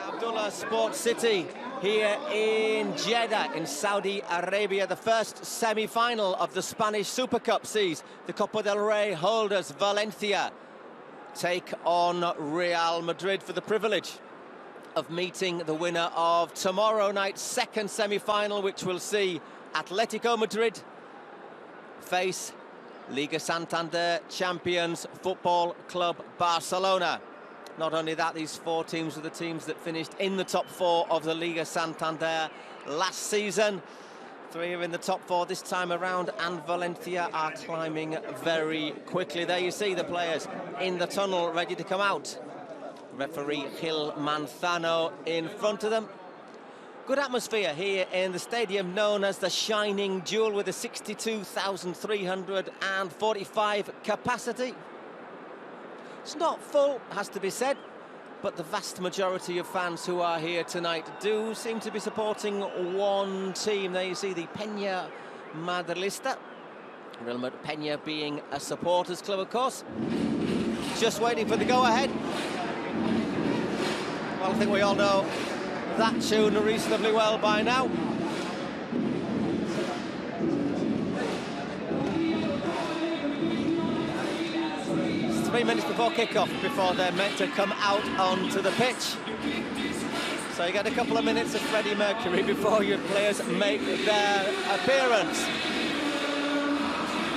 Abdullah Sports City here in Jeddah in Saudi Arabia. The first semi-final of the Spanish Super Cup sees the Copa del Rey holders Valencia take on Real Madrid for the privilege of meeting the winner of tomorrow night's second semi-final, which will see Atletico Madrid face Liga Santander champions Football Club Barcelona. Not only that, these four teams were the teams that finished in the top four of the Liga Santander last season. Three are in the top four this time around, and Valencia are climbing very quickly. There you see the players in the tunnel ready to come out. Referee Gil Manzano in front of them. Good atmosphere here in the stadium known as the Shining Jewel, with a 62,345 capacity. It's not full, has to be said, but the vast majority of fans who are here tonight do seem to be supporting one team. There you see the Peña Madrilista. Real Madrid, Peña being a supporters club, of course. Just waiting for the go-ahead. Well, I think we all know that tune reasonably well by now. 3 minutes before kick-off, before they're meant to come out onto the pitch. So you get a couple of minutes of Freddie Mercury before your players make their appearance.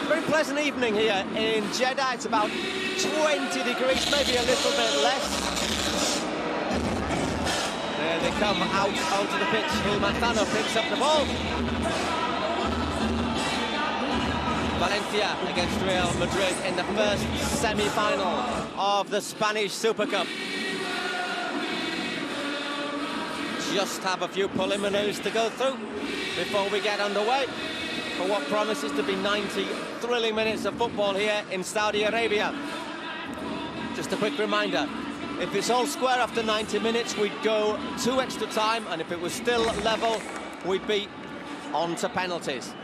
Very pleasant evening here in Jeddah. It's about 20 degrees, maybe a little bit less. There they come out onto the pitch. Gil Manzano picks up the ball. Valencia against Real Madrid in the first semi-final of the Spanish Super Cup. Just have a few preliminaries to go through before we get underway for what promises to be 90 thrilling minutes of football here in Saudi Arabia. Just a quick reminder, if it's all square after 90 minutes, we'd go 2 extra time, and if it was still level, we'd be on to penalties.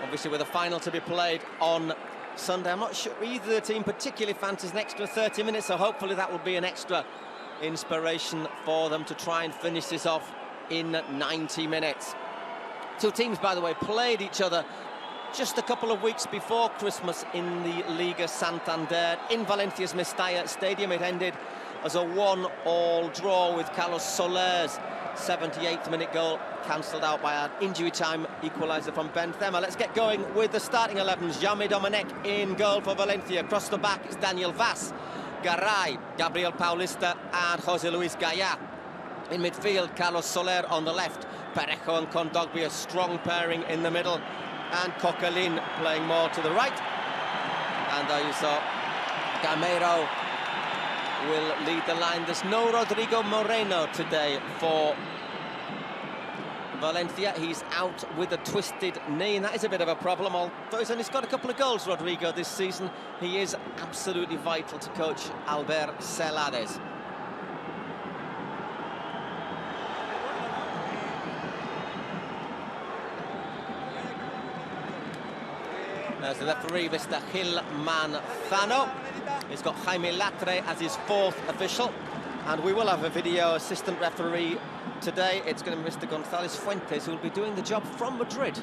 Obviously, with a final to be played on Sunday, I'm not sure either team particularly fancies an extra 30 minutes, so hopefully that will be an extra inspiration for them to try and finish this off in 90 minutes. Two teams, by the way, played each other just a couple of weeks before Christmas in the Liga Santander in Valencia's Mestalla Stadium. It ended as a 1-1 draw, with Carlos Soler's 78th minute goal cancelled out by an injury time equaliser from Benzema. Let's get going with the starting 11s. Jaume Domenech in goal for Valencia. Across the back, it's Daniel Vaz, Garay, Gabriel Paulista and José Luis Gaya. In midfield, Carlos Soler on the left, Parejo and Kondogbia, a strong pairing in the middle, and Coquelin playing more to the right. And there you saw Gameiro will lead the line. There's no Rodrigo Moreno today for Valencia. He's out with a twisted knee, and that is a bit of a problem. Although he's only scored a couple of goals, Rodrigo, this season, he is absolutely vital to coach Albert Celades. There's the referee, Mr. Gil Manzano. He's got Jaime Latre as his fourth official. And we will have a video assistant referee today. It's going to be Mr. González Fuentes, who will be doing the job from Madrid,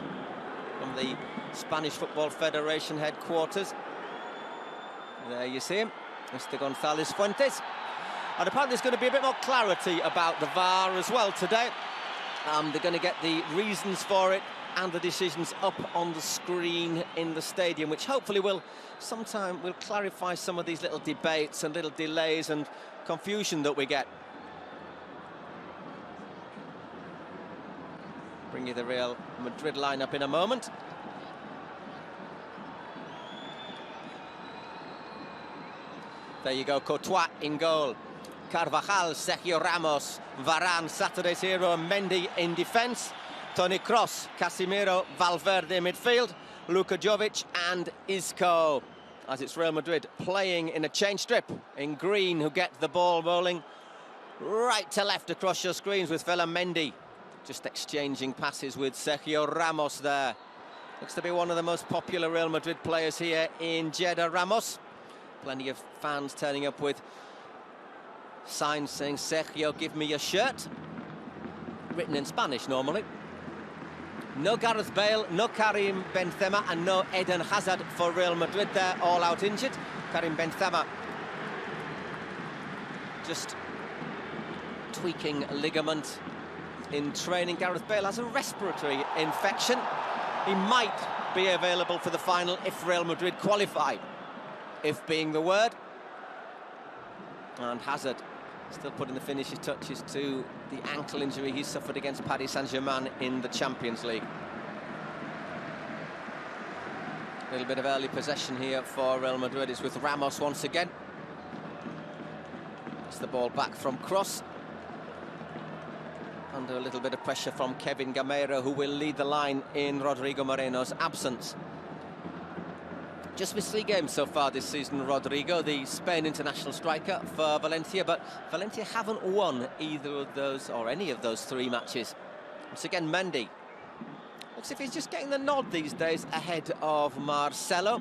from the Spanish Football Federation headquarters. There you see him, Mr. González Fuentes. And apparently there's going to be a bit more clarity about the VAR as well today. They're going to get the reasons for it and the decisions up on the screen in the stadium, which hopefully will clarify some of these little debates and little delays and confusion that we get. Bring you the Real Madrid lineup in a moment. There you go, Courtois in goal. Carvajal, Sergio Ramos, Varane, Saturday's hero, and Mendy in defence. Toni Kroos, Casemiro, Valverde midfield, Luka Jovic and Isco. As it's Real Madrid playing in a change strip in green, who get the ball rolling right to left across your screens with Mendy just exchanging passes with Sergio Ramos there. Looks to be one of the most popular Real Madrid players here in Jeddah, Ramos. Plenty of fans turning up with signs saying, "Sergio, give me your shirt." Written in Spanish normally. No Gareth Bale, no Karim Benzema, and no Eden Hazard for Real Madrid. They're all out injured. Karim Benzema just tweaking a ligament in training. Gareth Bale has a respiratory infection. He might be available for the final if Real Madrid qualify, if being the word. And Hazard still putting the finishing touches to the ankle injury he suffered against Paris Saint-Germain in the Champions League. A little bit of early possession here for Real Madrid. It's with Ramos once again. It's the ball back from Kroos. Under a little bit of pressure from Kevin Gameiro, who will lead the line in Rodrigo Moreno's absence. Just missed 3 games so far this season, Rodrigo, the Spain international striker for Valencia, but Valencia haven't won either of those or any of those 3 matches. Once again, Mendy. Looks as if he's just getting the nod these days ahead of Marcelo.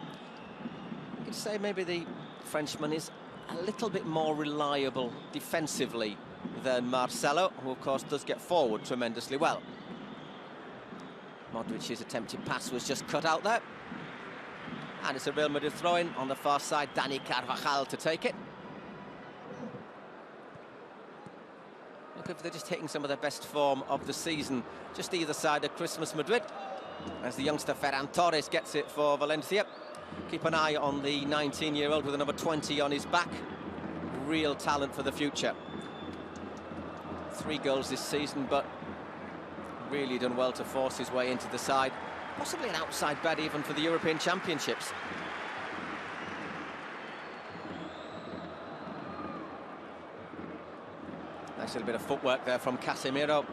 You could say maybe the Frenchman is a little bit more reliable defensively than Marcelo, who of course does get forward tremendously well. Modric's attempted pass was just cut out there. And it's a Real Madrid throw-in on the far side. Dani Carvajal to take it. Look if they're just hitting some of their best form of the season, just either side of Christmas Madrid, as the youngster Ferran Torres gets it for Valencia. Keep an eye on the 19-year-old with a number 20 on his back. Real talent for the future. 3 goals this season, but really done well to force his way into the side. Possibly an outside bet even for the European Championships. Nice little bit of footwork there from Casemiro.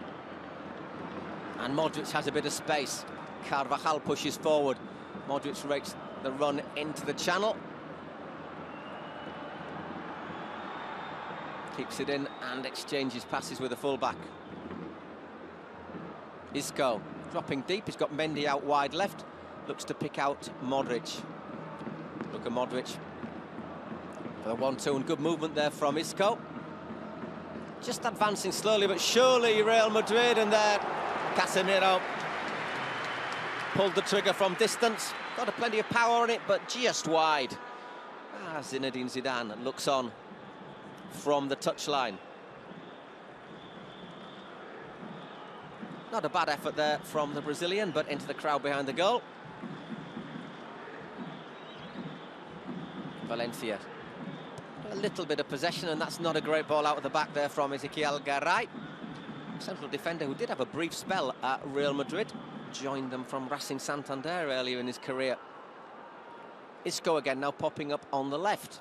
And Modric has a bit of space. Carvajal pushes forward. Modric rakes the run into the channel. Keeps it in and exchanges passes with the fullback. Isco dropping deep. He's got Mendy out wide left. Looks to pick out Modric. Look at Modric. For the 1-2 and good movement there from Isco. Just advancing slowly but surely, Real Madrid, and there Casemiro pulled the trigger from distance. Got a plenty of power on it, but just wide. Zinedine Zidane looks on from the touchline. Not a bad effort there from the Brazilian, but into the crowd behind the goal. Valencia. A little bit of possession, and that's not a great ball out of the back there from Ezequiel Garay. Central defender who did have a brief spell at Real Madrid. Joined them from Racing Santander earlier in his career. Isco again now popping up on the left.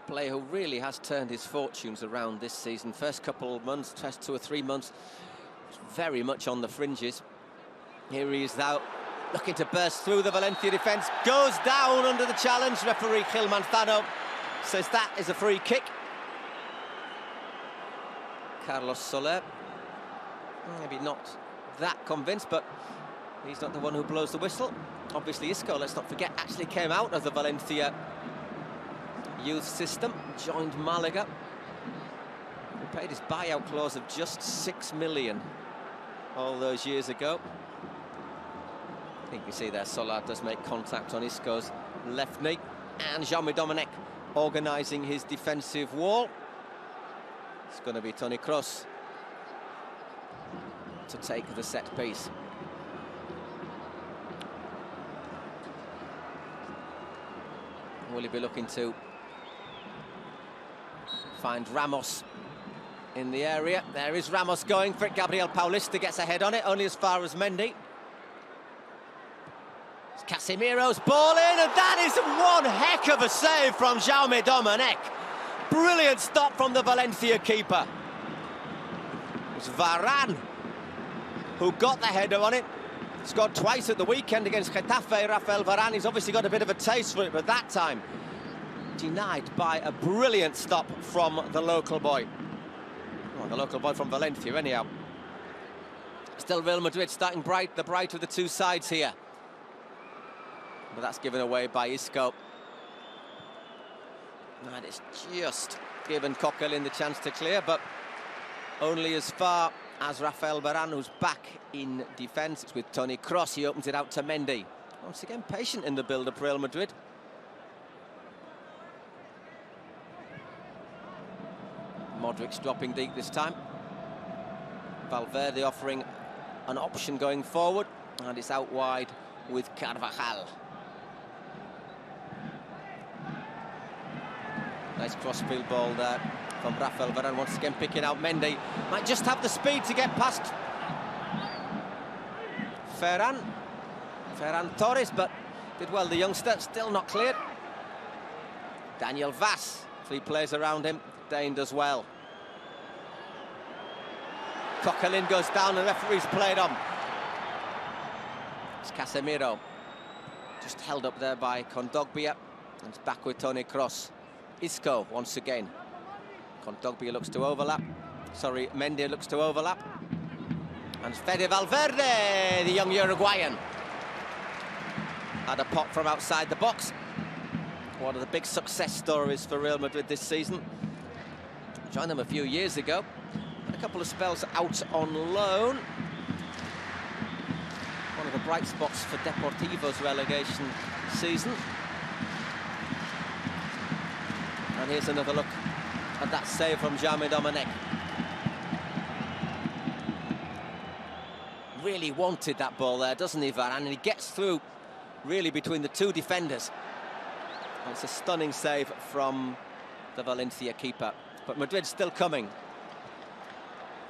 Player who really has turned his fortunes around this season. First couple of months, first 2 or 3 months, very much on the fringes. Here he is now, looking to burst through the Valencia defence. Goes down under the challenge. Referee Gil Manzano says that is a free kick. Carlos Soler, maybe not that convinced, but he's not the one who blows the whistle. Obviously Isco, let's not forget, actually came out of the Valencia youth system, joined Malaga. He paid his buyout clause of just 6 million all those years ago. I think you see there, Soler does make contact on Isco's left knee, and Jaume Domènech organising his defensive wall. It's going to be Toni Kroos to take the set piece. Will he be looking to find Ramos in the area? There is Ramos going for it. Gabriel Paulista gets ahead on it, only as far as Mendy. It's Casemiro's ball in, and that is one heck of a save from Jaume Domènech. Brilliant stop from the Valencia keeper. It was Varane who got the header on it. Scored twice at the weekend against Getafe. Rafael Varane, he's obviously got a bit of a taste for it, but that time denied by a brilliant stop from the local boy. Well, the local boy from Valencia, anyhow. Still Real Madrid starting bright, the bright of the two sides here. But that's given away by Isco. And it's just given Coquelin the chance to clear, but only as far as Rafael Varane, who's back in defence. It's with Toni Kroos. He opens it out to Mendy. Once again, patient in the build-up, Real Madrid. Modric's dropping deep this time. Valverde offering an option going forward, and it's out wide with Carvajal. Nice cross-field ball there from Rafael Varane, once again picking out Mendy. Might just have the speed to get past Ferran Torres, but did well, the youngster. Still not cleared. Daniel Vaz, 3 players around him. Dane does well. Coquelin goes down, and the referee's played on. It's Casemiro. Just held up there by Kondogbia. And it's back with Toni Kroos. Isco once again. Kondogbia looks to overlap. Sorry, Mendy looks to overlap. And Fede Valverde, the young Uruguayan. Had a pop from outside the box. One of the big success stories for Real Madrid this season. Joined them a few years ago. Had a couple of spells out on loan. One of the bright spots for Deportivo's relegation season. And here's another look at that save from Jaime Domènech. Really wanted that ball there, doesn't he, Varane? And he gets through, really, between the two defenders. And it's a stunning save from the Valencia keeper. But Madrid's still coming.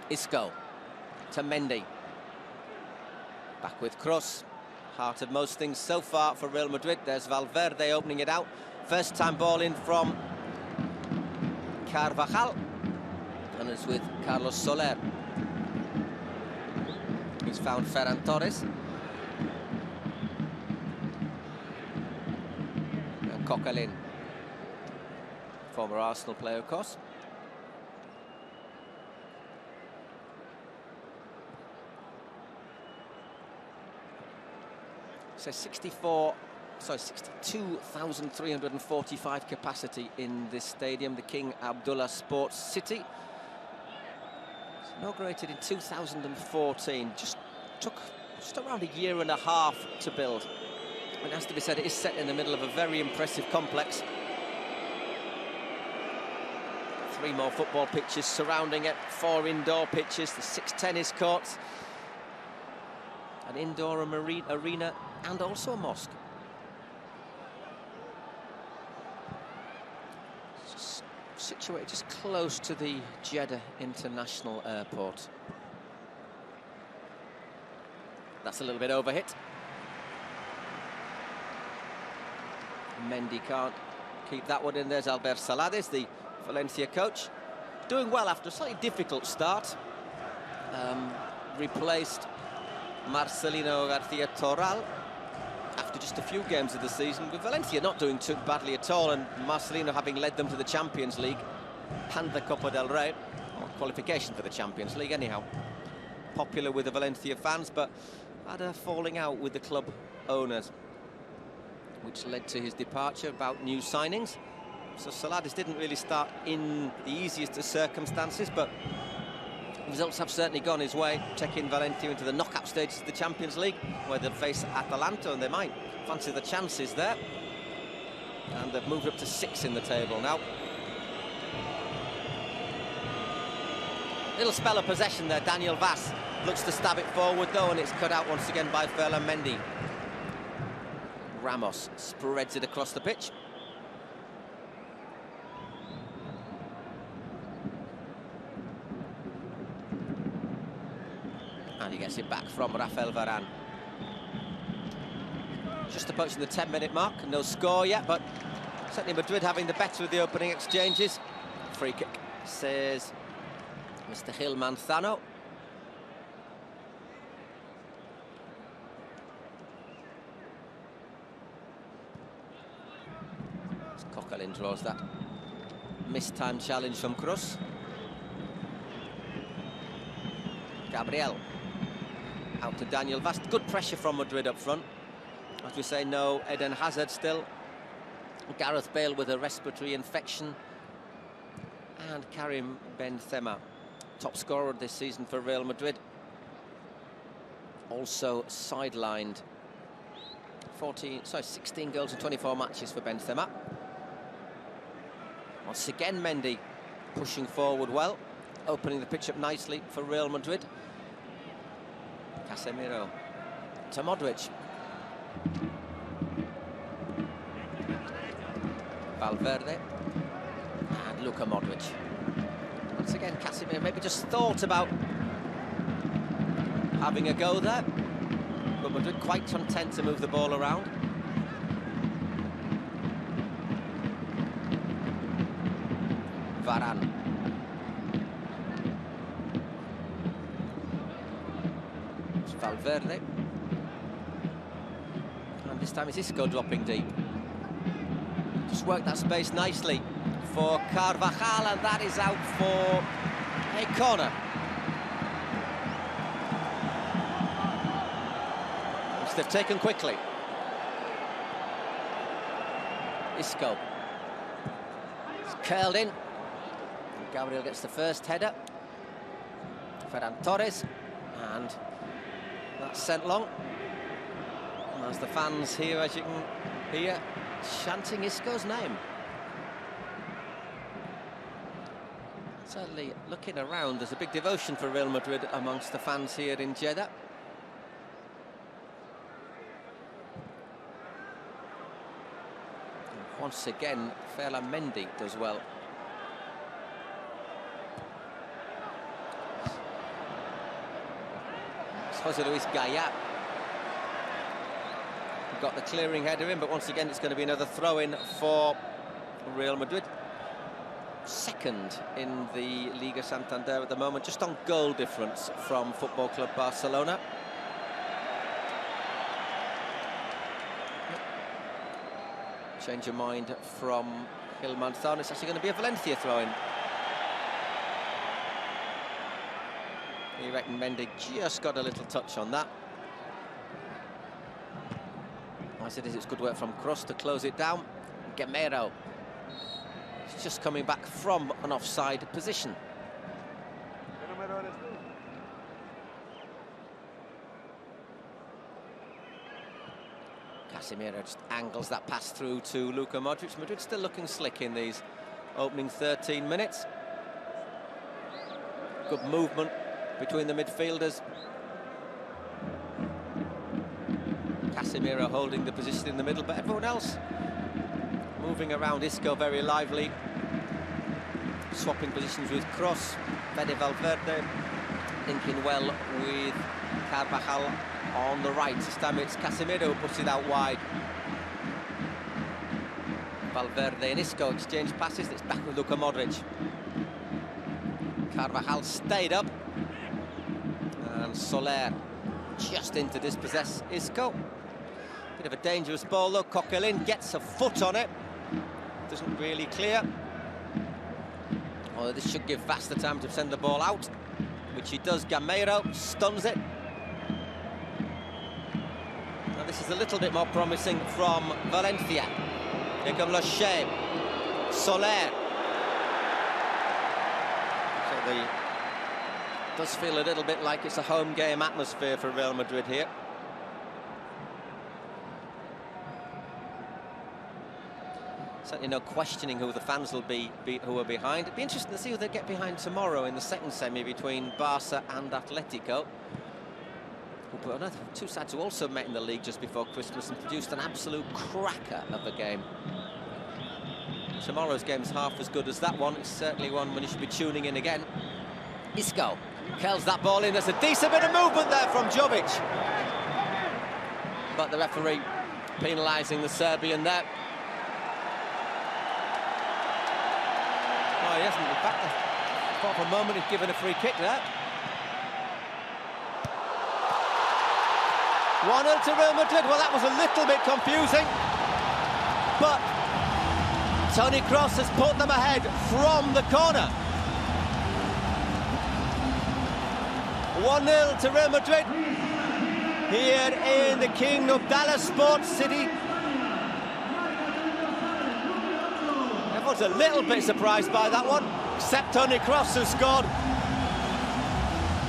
Isco to Mendy. Back with Kroos. Heart of most things so far for Real Madrid. There's Valverde opening it out. First time ball in from Carvajal. And it's with Carlos Soler. He's found Ferran Torres. And Coquelin. Former Arsenal player, of course. So 62,345 capacity in this stadium, the King Abdullah Sports City. It's inaugurated in 2014, just took just around a year and a half to build. It has to be said, it is set in the middle of a very impressive complex. 3 more football pitches surrounding it, 4 indoor pitches, the 6 tennis courts, an indoor arena, and also a mosque. It's situated just close to the Jeddah International Airport. That's a little bit overhit. Mendy can't keep that one in. There's Albert Salades, the Valencia coach. Doing well after a slightly difficult start. Replaced Marcelino García Toral after just a few games of the season, with Valencia not doing too badly at all, and Marcelino having led them to the Champions League and the Copa del Rey, or qualification for the Champions League anyhow. Popular with the Valencia fans, but had a falling out with the club owners, which led to his departure. About new signings, so Salades didn't really start in the easiest of circumstances, but results have certainly gone his way, taking Valencia into the knockout stages of the Champions League, where they'll face Atalanta, and they might fancy the chances there. And they've moved up to 6 in the table now. Little spell of possession there. Daniel Vaz looks to stab it forward, though, and it's cut out once again by Ferland Mendy. Ramos spreads it across the pitch. And he gets it back from Rafael Varane. Just approaching the 10-minute mark. No score yet, but certainly Madrid having the better of the opening exchanges. Free kick, says Mr. Gil Manzano. Coquelin draws that missed-time challenge from Kroos. Gabriel. Out to Daniel Vast. Good pressure from Madrid up front. As we say, no Eden Hazard still. Gareth Bale with a respiratory infection. And Karim Benzema, top scorer this season for Real Madrid. Also sidelined. 16 goals in 24 matches for Benzema. Once again, Mendy pushing forward well, opening the pitch up nicely for Real Madrid. Casemiro to Modric. Valverde and Luka Modric. Once again, Casemiro maybe just thought about having a go there, but Madrid quite content to move the ball around. Varane. It's Valverde. And this time it's Isco dropping deep. Just worked that space nicely for Carvajal, and that is out for a corner. Which they've taken quickly. Isco. It's curled in. Gabriel gets the first header. Ferran Torres, and that's sent long. As the fans here, as you can hear, chanting Isco's name. Certainly, looking around, there's a big devotion for Real Madrid amongst the fans here in Jeddah. And once again, Ferland Mendy does well. Jose Luis Gaya got the clearing header in, but once again it's going to be another throw-in for Real Madrid. Second in the Liga Santander at the moment, just on goal difference from Football Club Barcelona. Change of mind from Gil Manzano. It's actually going to be a Valencia throw-in. You reckon Mendy just got a little touch on that. As it is, it's good work from Kroos to close it down. Gamero. He's just coming back from an offside position. Casemiro just angles that pass through to Luka Modric. Madrid still looking slick in these opening 13 minutes. Good movement between the midfielders. Casemiro holding the position in the middle, but everyone else moving around. Isco very lively, swapping positions with Kroos. Fede Valverde linking well with Carvajal on the right. This time it's Casemiro who puts it out wide. Valverde and Isco exchange passes. It's back with Luka Modric. Carvajal stayed up, and Soler just in to dispossess Isco. Bit of a dangerous ball though. Coquelin gets a foot on it. Doesn't really clear. Although this should give Vast the time to send the ball out, which he does. Gamero stuns it. Now this is a little bit more promising from Valencia. Here comes Lachey. Soler. So the does feel a little bit like it's a home game atmosphere for Real Madrid here. Certainly no questioning who the fans will be who are behind. It'd be interesting to see who they get behind tomorrow in the second semi between Barca and Atletico. Two sides who also met in the league just before Christmas and produced an absolute cracker of a game. Tomorrow's game's half as good as that one. It's certainly one when you should be tuning in again. Isco curls that ball in. There's a decent bit of movement there from Jovic. But the referee penalising the Serbian there. Oh, he hasn't. In fact, I thought for a moment he'd given a free kick there. 1-0 to Real Madrid. Well, that was a little bit confusing. But Toni Kroos has put them ahead from the corner. 1-0 to Real Madrid. here in the King Abdallah Sports City. Everyone's a little bit surprised by that one, except Toni Kroos, who scored,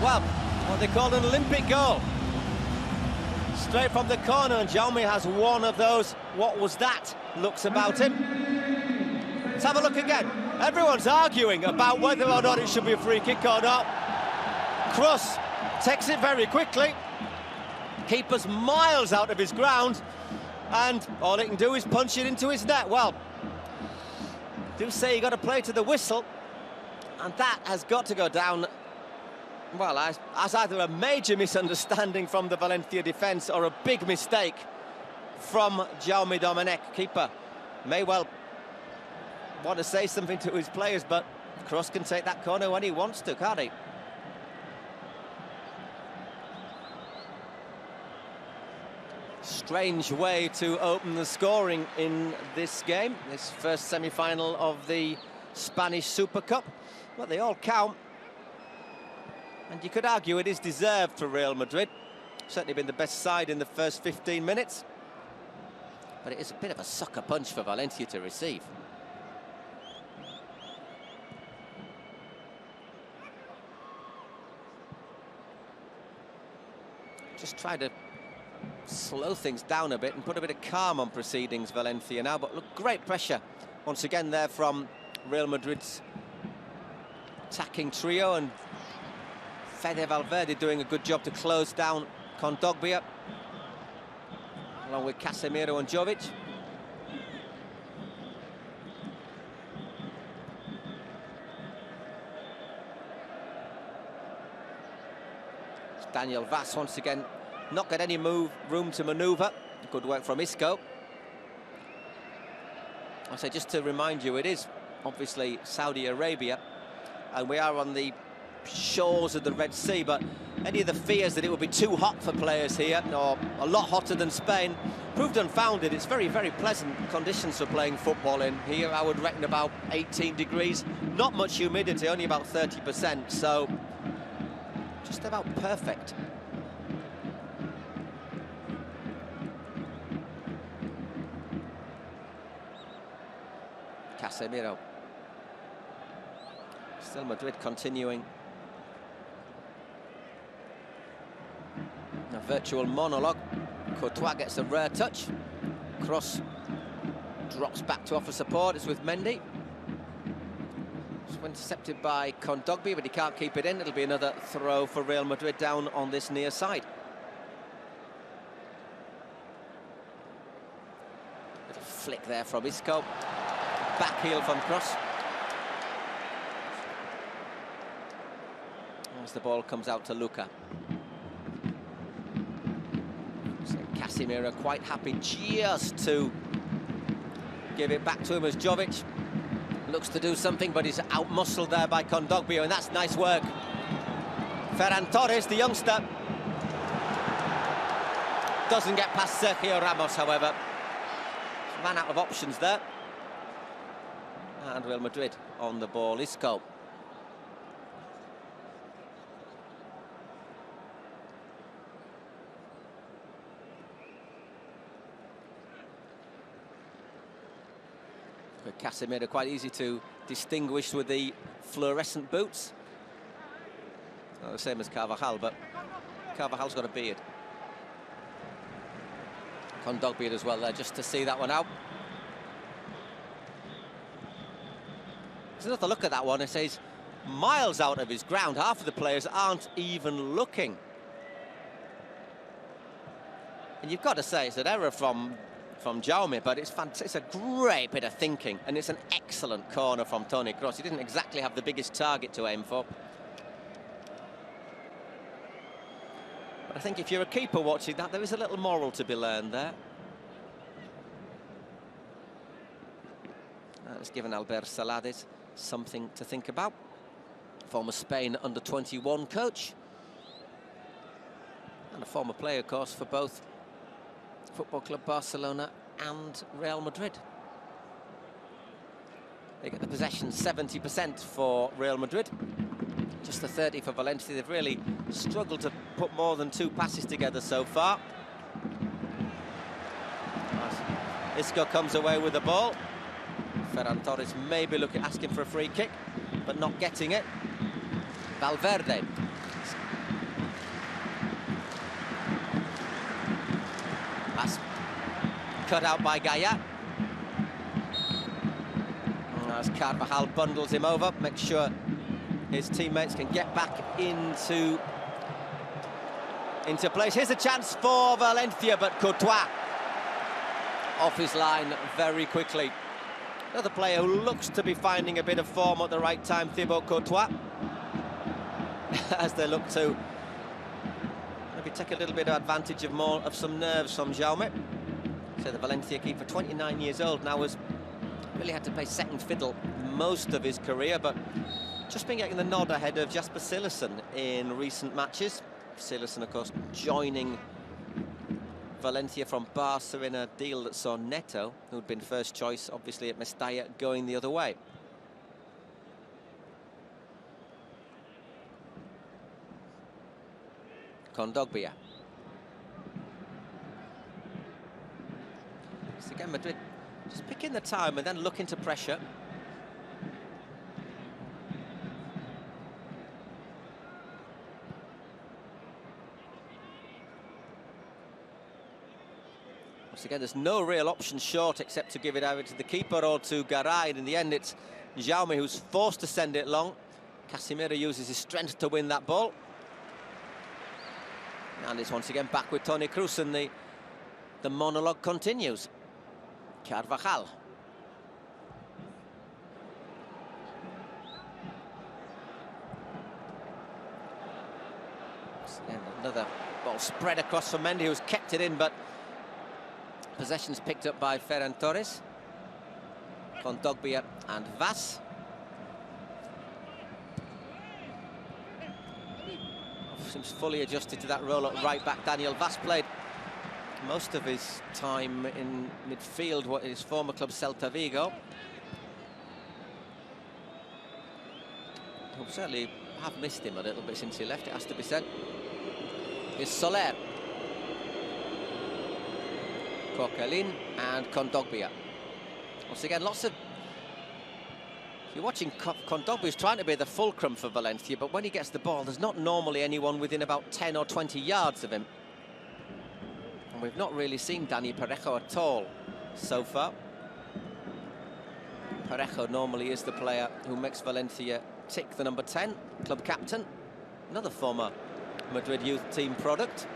well, what they call an Olympic goal. Straight from the corner, and Jaume has one of those "what was that" looks about him. Let's have a look again. Everyone's arguing about whether or not it should be a free kick or not. Kroos takes it very quickly. Keeper's miles out of his ground, and all he can do is punch it into his net. Well, do say you got to play to the whistle, and that has got to go down, well, as either a major misunderstanding from the Valencia defence or a big mistake from Jaume Domènech. Keeper may well want to say something to his players, but Kroos can take that corner when he wants to, can't he? Strange way to open the scoring in this game, this first semi-final of the Spanish Super Cup. Well, they all count, and you could argue it is deserved for Real Madrid. Certainly been the best side in the first 15 minutes, but it is a bit of a sucker punch for Valencia to receive. Just try to slow things down a bit and put a bit of calm on proceedings, Valencia now. But look, great pressure once again there from Real Madrid's attacking trio, and Fede Valverde doing a good job to close down Kondogbia, along with Casemiro and Jovic. Daniel Vaz once again not got any room to manoeuvre. Good work from Isco. I say, just to remind you, it is obviously Saudi Arabia, and we are on the shores of the Red Sea, but any of the fears that it would be too hot for players here, or a lot hotter than Spain, proved unfounded. It's very, very pleasant conditions for playing football in here. I would reckon about 18 degrees, not much humidity, only about 30%, so just about perfect. Casemiro. Still Madrid continuing a virtual monologue. Courtois gets a rare touch. Kroos drops back to offer support. It's with Mendy. It's intercepted by Kondogbia, but he can't keep it in. It'll be another throw for Real Madrid down on this near side. Little flick there from Isco. Back heel from Kroos. As the ball comes out to Luka. So Casemiro quite happy just to give it back to him as Jovic looks to do something, but he's out-muscled there by Kondogbia, and that's nice work. Ferran Torres, the youngster, doesn't get past Sergio Ramos, however. Ran out of options there. And Real Madrid on the ball. Isco. But Casemiro quite easy to distinguish with the fluorescent boots. Not the same as Carvajal, but Carvajal's got a beard. Kondogbia as well there, just to see that one out. Another look at that one. It says miles out of his ground. Half of the players aren't even looking, and you've got to say it's an error from Jaume, but it's a great bit of thinking, and it's an excellent corner from Toni Kroos. He didn't exactly have the biggest target to aim for, but I think if you're a keeper watching that, there is a little moral to be learned there. That's given Albert Salades something to think about. Former Spain under-21 coach, and a former player, of course, for both Football Club Barcelona and Real Madrid. They get the possession 70% for Real Madrid. Just the 30 for Valencia. They've really struggled to put more than 2 passes together so far. Isco comes away with the ball. Ferran Torres maybe asking for a free kick, but not getting it. Valverde. That's cut out by Gaia. As Carvajal bundles him over, makes sure his teammates can get back into place. Here's a chance for Valencia, but Courtois off his line very quickly. Another player who looks to be finding a bit of form at the right time, Thibaut Courtois, as they look to maybe take a little bit of advantage of some nerves from Jaume. So the Valencia keeper, 29 years old now, has really had to play second fiddle most of his career, but just been getting the nod ahead of Jasper Cillessen in recent matches. Cillessen, of course, joining Valencia from Barca in a deal that saw Neto, who'd been first choice, obviously, at Mestalla, going the other way. Kondogbia. So again, Madrid just picking the time and then looking to pressure. Once again, there's no real option short except to give it either to the keeper or to Garay. And in the end, it's Jaume who's forced to send it long. Casemiro uses his strength to win that ball. And it's once again back with Toni Kroos, and the monologue continues. Carvajal. Another ball spread across for Mendy, who's kept it in, but possession's picked up by Ferran Torres. Kondogbia and Vaz. Seems fully adjusted to that role at right back. Daniel Vaz played most of his time in midfield, what his former club Celta Vigo. I certainly have missed him a little bit since he left, it has to be said. Here's Soler. Coquelin and Kondogbia. Once again, lots of... If you're watching, Kondogbia's trying to be the fulcrum for Valencia, but when he gets the ball, there's not normally anyone within about 10 or 20 yards of him. And we've not really seen Dani Parejo at all so far. Parejo normally is the player who makes Valencia tick, the number 10, club captain. Another former Madrid youth team product.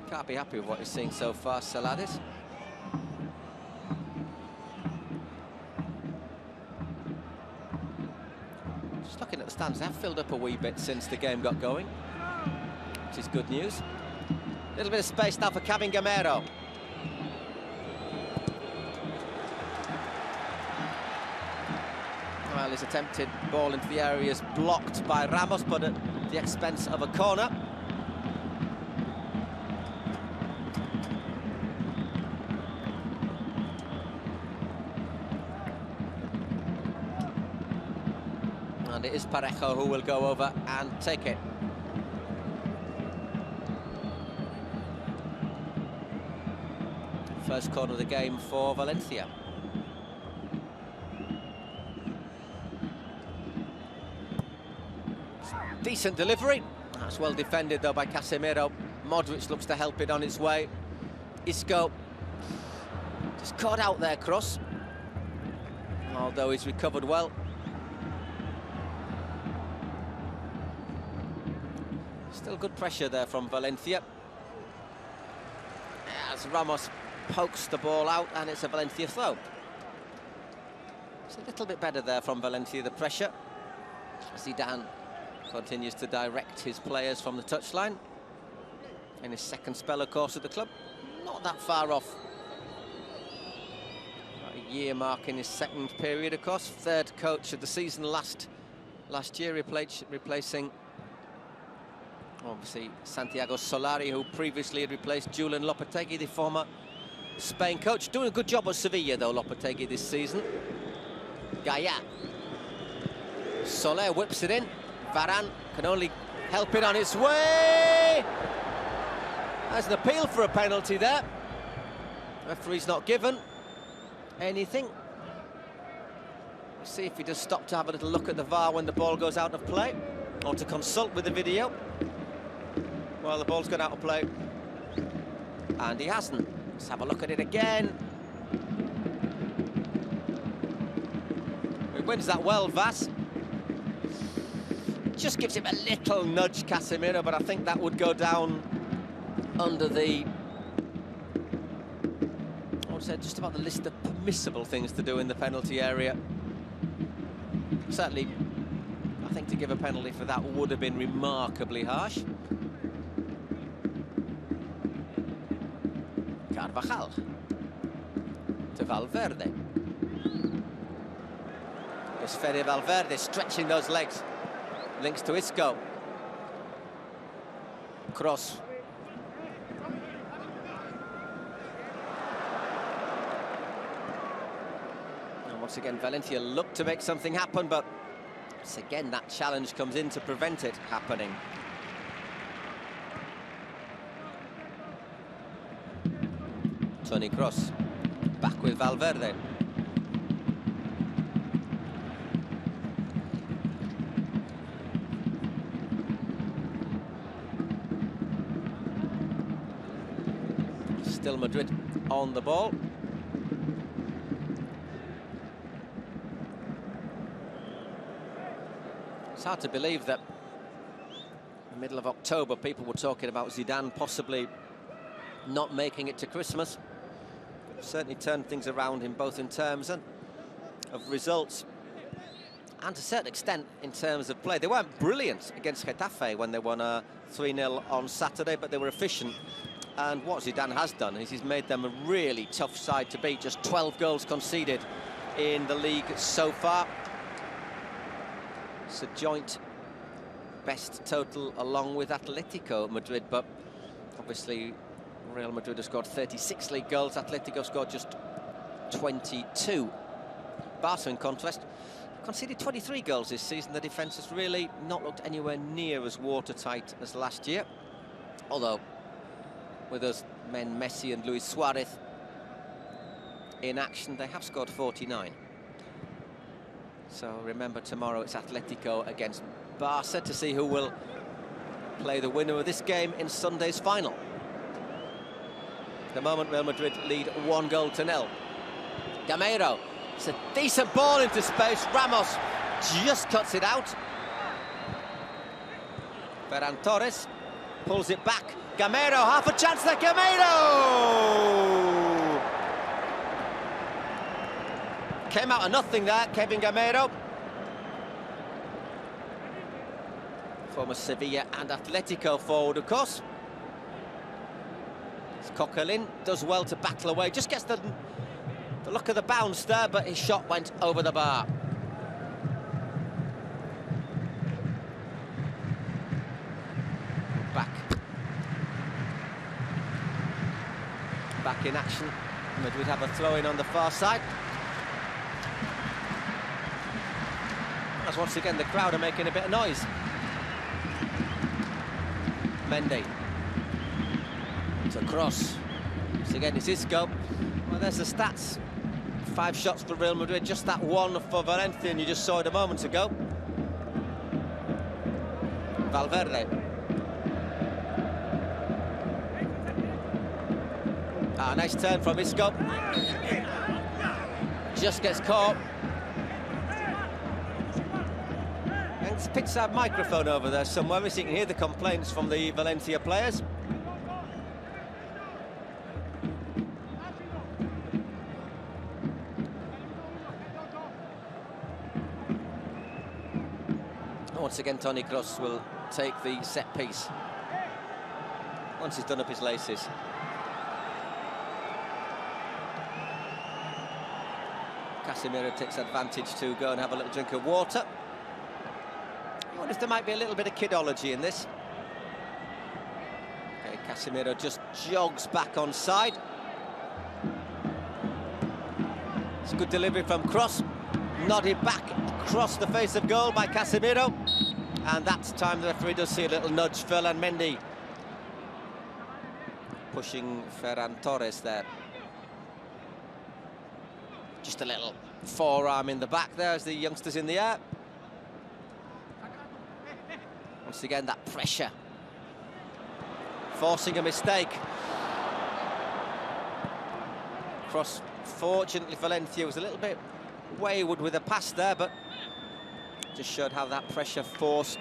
Can't be happy with what he's seeing so far, Saladis. Just looking at the stands, they have filled up a wee bit since the game got going, which is good news. A little bit of space now for Kevin Gamero. Well, his attempted ball into the area is blocked by Ramos, but at the expense of a corner. And it is Parejo who will go over and take it. First corner of the game for Valencia. Decent delivery. That's well defended though by Casemiro. Modric looks to help it on its way. Isco just caught out there, cross. Although he's recovered well. Still good pressure there from Valencia. As Ramos pokes the ball out, and it's a Valencia throw. It's a little bit better there from Valencia, the pressure. Zidane continues to direct his players from the touchline. In his second spell, of course, at the club. Not that far off. About a year mark in his second period, of course. Third coach of the season last year, replacing obviously Santiago Solari, who previously had replaced Julen Lopetegui, the former Spain coach. Doing a good job at Sevilla, though, Lopetegui this season. Gaia. Soler whips it in. Varane can only help it on its way. There's an appeal for a penalty there. Referee's not given anything. We'll see if he does stop to have a little look at the VAR when the ball goes out of play, or to consult with the video. Well, the ball's gone out of play, and he hasn't. Let's have a look at it again. He wins that well, Vas. Just gives him a little nudge, Casemiro, but I think that would go down under the, I would say, just about the list of permissible things to do in the penalty area. Certainly, I think to give a penalty for that would have been remarkably harsh. Carvajal to Valverde. It's Fede Valverde stretching those legs. Links to Isco. Cross. And once again, Valencia look to make something happen, but once again, that challenge comes in to prevent it happening. Toni Kroos, back with Valverde. Still Madrid on the ball. It's hard to believe that in the middle of October people were talking about Zidane possibly not making it to Christmas. Certainly turned things around in both in terms of results and to a certain extent in terms of play. They weren't brilliant against Getafe when they won 3-0 on Saturday, but they were efficient. And what Zidane has done is he's made them a really tough side to beat. Just 12 goals conceded in the league so far. It's a joint best total along with Atletico Madrid, but obviously Real Madrid has scored 36 league goals. Atletico scored just 22. Barca, in contrast, conceded 23 goals this season. The defence has really not looked anywhere near as watertight as last year. Although, with those men Messi and Luis Suarez in action, they have scored 49. So remember, tomorrow it's Atletico against Barca to see who will play the winner of this game in Sunday's final. At the moment, Real Madrid lead 1-0. Gameiro, it's a decent ball into space. Ramos just cuts it out. Ferran Torres pulls it back. Gameiro, half a chance there, Gameiro! Came out of nothing there, Kevin Gameiro. Former Sevilla and Atletico forward, of course. Coquelin does well to battle away, just gets the look of the bounce there, but his shot went over the bar. Back in action. Madrid have a throw-in on the far side. As once again the crowd are making a bit of noise. Mendy. It's a cross. Once again it's Isco. Well, there's the stats. 5 shots for Real Madrid, just that one for Valencia, and you just saw it a moment ago. Valverde. Ah, nice turn from Isco. Just gets caught. And it's picks that microphone over there somewhere, so you can hear the complaints from the Valencia players. Once again, Toni Kroos will take the set piece once he's done up his laces. Casemiro takes advantage to go and have a little drink of water. I wonder if there might be a little bit of kidology in this. Okay, Casemiro just jogs back on side. It's a good delivery from Cross. Nodded back across the face of goal by Casemiro. And that's time the referee does see a little nudge. Ferland Mendy pushing Ferran Torres there. Just a little forearm in the back there as the youngster's in the air. Once again, that pressure. Forcing a mistake. Cross, fortunately, Valencia was a little bit wayward with a pass there, but just showed how that pressure forced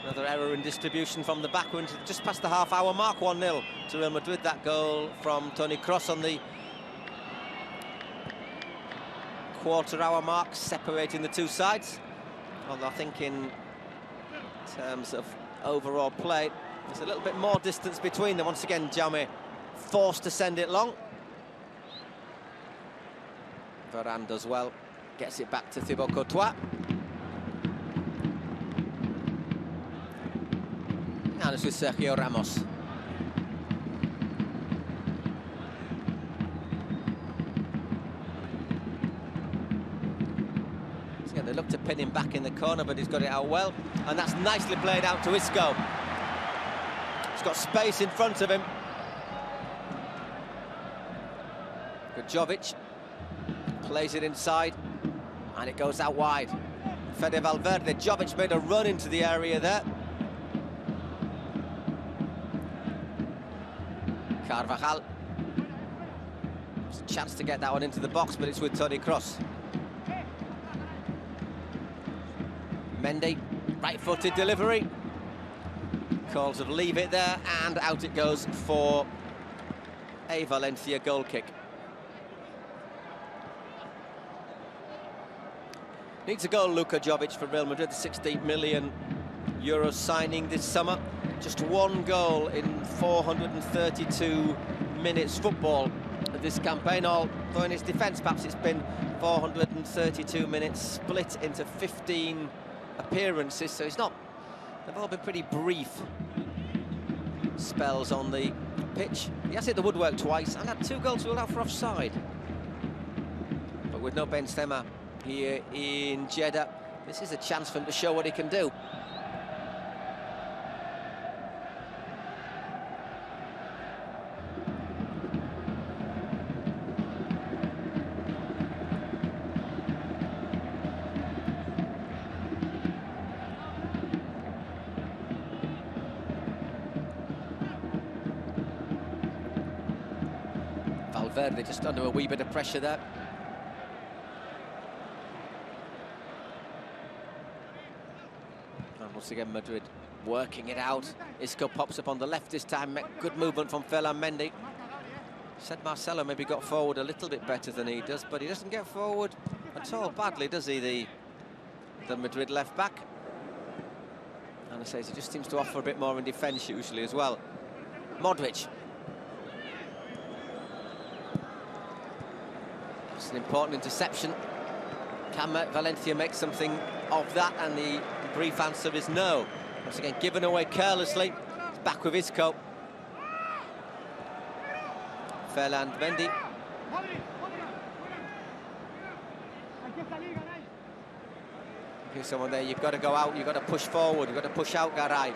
another error in distribution from the back. We're just past the half-hour mark, 1-0 to Real Madrid. That goal from Toni Kroos on the quarter-hour mark, separating the two sides. Although I think in terms of overall play, there's a little bit more distance between them. Once again, Jaume forced to send it long. Varane does well, gets it back to Thibaut Courtois. And it's with Sergio Ramos. So they look to pin him back in the corner, but he's got it out well. And that's nicely played out to Isco. He's got space in front of him. Good Jovic. Plays it inside, and it goes out wide. Fede Valverde. Jovic made a run into the area there. Carvajal. There's a chance to get that one into the box, but it's with Toni Kroos. Mendy, right-footed delivery. Calls of leave it there, and out it goes for a Valencia goal kick. Needs a goal, Luka Jovic, for Real Madrid, the 68 million euro signing this summer. Just one goal in 432 minutes football this campaign. Although in his defence, perhaps it's been 432 minutes split into 15 appearances, so it's not... They've all been pretty brief spells on the pitch. He has hit the woodwork twice and had 2 goals ruled out for offside. But with no Benzema here in Jeddah, this is a chance for him to show what he can do. Valverde just under a wee bit of pressure there. Once again, Madrid working it out. Isco pops up on the left this time. Good movement from Ferland Mendy. Said Marcelo maybe got forward a little bit better than he does, but he doesn't get forward at all badly, does he, the Madrid left back? And I say he just seems to offer a bit more in defence usually as well. Modric. That's an important interception. Can Valencia make something of that? And the brief answer is no. Once again, given away carelessly. It's back with Isco. Ferland Mendy. Here's someone there, you've got to go out, you've got to push forward, you've got to push out Garay.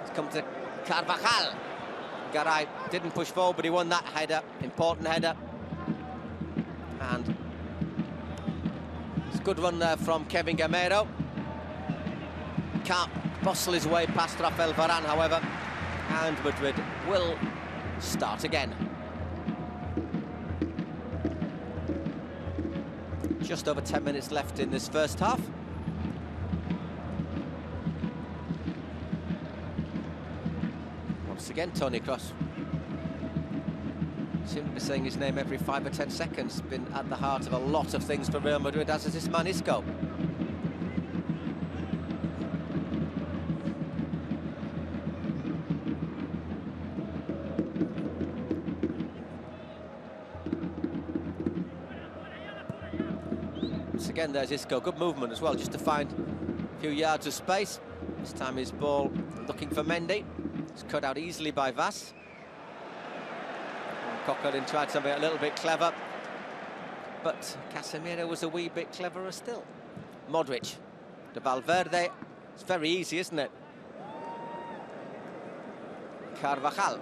It's come to Carvajal. Garay didn't push forward, but he won that header, important header. And it's a good run there from Kevin Gamero. Can't bustle his way past Rafael Varane, however, and Madrid will start again. Just over 10 minutes left in this first half. Once again, Toni Kroos. Seems to be saying his name every 5 or 10 seconds. Been at the heart of a lot of things for Real Madrid, as is this man Isco. Once again, there's Isco. Good movement as well, just to find a few yards of space. This time his ball looking for Mendy. It's cut out easily by Vas. Coquelin tried something a little bit clever. but Casemiro was a wee bit cleverer still. Modric to Valverde. It's very easy, isn't it? Carvajal.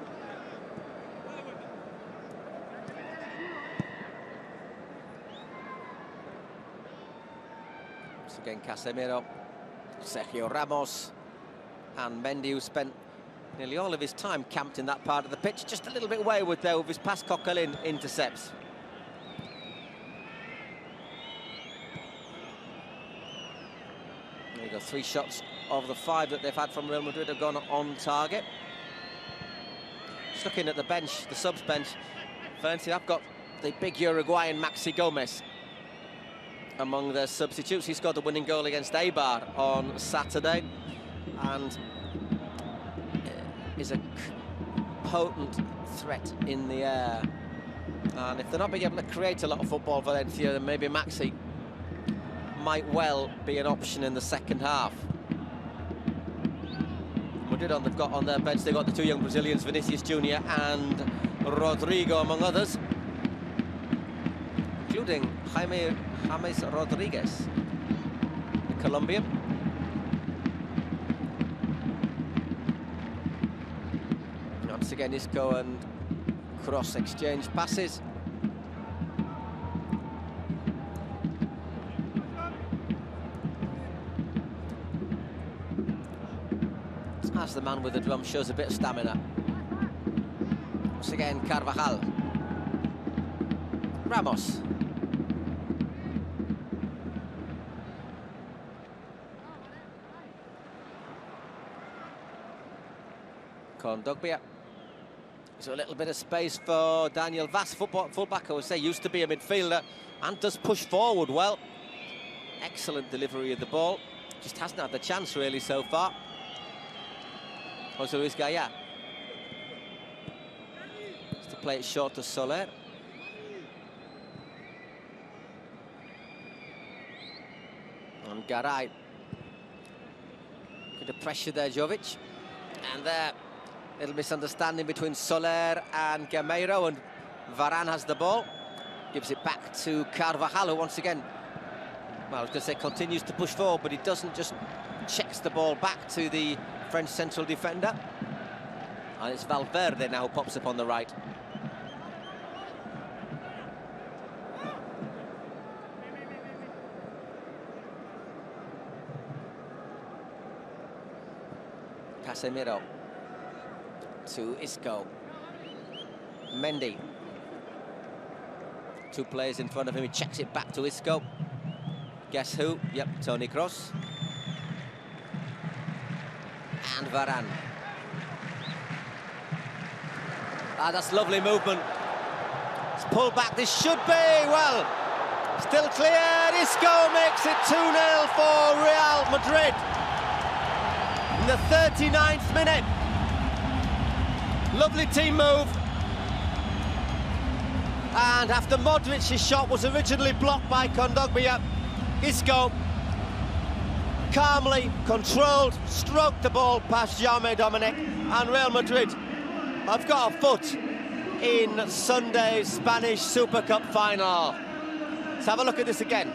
Once again, Casemiro, Sergio Ramos, and Mendy, who spent nearly all of his time camped in that part of the pitch. Just a little bit wayward there with his pass. Coquelin intercepts. There you go, 3 shots of the 5 that they've had from Real Madrid have gone on target. Just looking at the bench, the subs bench, Valencia have got the big Uruguayan Maxi Gomez among their substitutes. He scored the winning goal against Eibar on Saturday and is a potent threat in the air. And if they're not being able to create a lot of football, Valencia, then maybe Maxi might well be an option in the second half. They've got on their bench, they've got the 2 young Brazilians, Vinicius Jr. and Rodrigo, among others, including James Rodriguez, the Colombian. Once again, Isco and Kroos exchange passes. As the man with the drum shows a bit of stamina. Once again, Carvajal. Ramos. Kondogbia. So a little bit of space for Daniel Vaz, fullback, I would say, used to be a midfielder and does push forward well. Excellent delivery of the ball. Just hasn't had the chance really so far. Jose Luis Gaya. Just to play it short to Soler. And Garay. Bit of pressure there, Jovic. And there, little misunderstanding between Soler and Gameiro, and Varane has the ball. Gives it back to Carvajal, who once again, well, I was going to say continues to push forward, but he doesn't, just checks the ball back to the French central defender. And it's Valverde now who pops up on the right. Casemiro to Isco. Mendy. 2 players in front of him. He checks it back to Isco. Guess who? Yep, Toni Kroos. And Varane. Ah, that's lovely movement. It's pulled back. This should be, well, still cleared. Isco makes it 2-0 for Real Madrid. In the 39th minute. Lovely team move. And after Modric's shot was originally blocked by Kondogbia, Isco calmly, controlled, stroked the ball past Jaume Dominic, and Real Madrid have got a foot in Sunday's Spanish Super Cup final. Let's have a look at this again.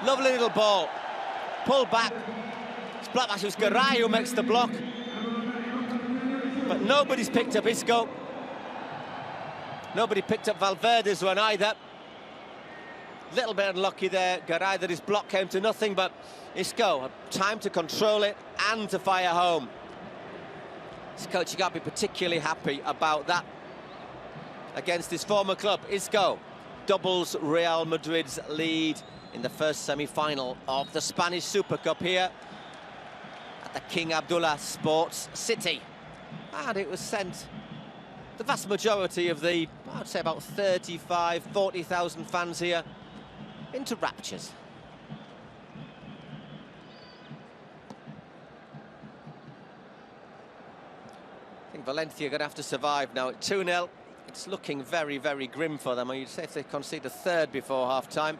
Lovely little ball. Pull back. It's blocked back. It was Garay who makes the block. But nobody's picked up Isco. Nobody picked up Valverde's one either. Little bit unlucky there, Garay, that his block came to nothing, but Isco had time to control it and to fire home. His coach, you got to be particularly happy about that against his former club. Isco doubles Real Madrid's lead in the first semi-final of the Spanish Super Cup here at the King Abdullah Sports City. And it was sent, the vast majority of the, I'd say about 40,000 fans here, into raptures. I think Valencia are going to have to survive now at 2-0. It's looking very, very grim for them. You'd say if they concede a third before half-time,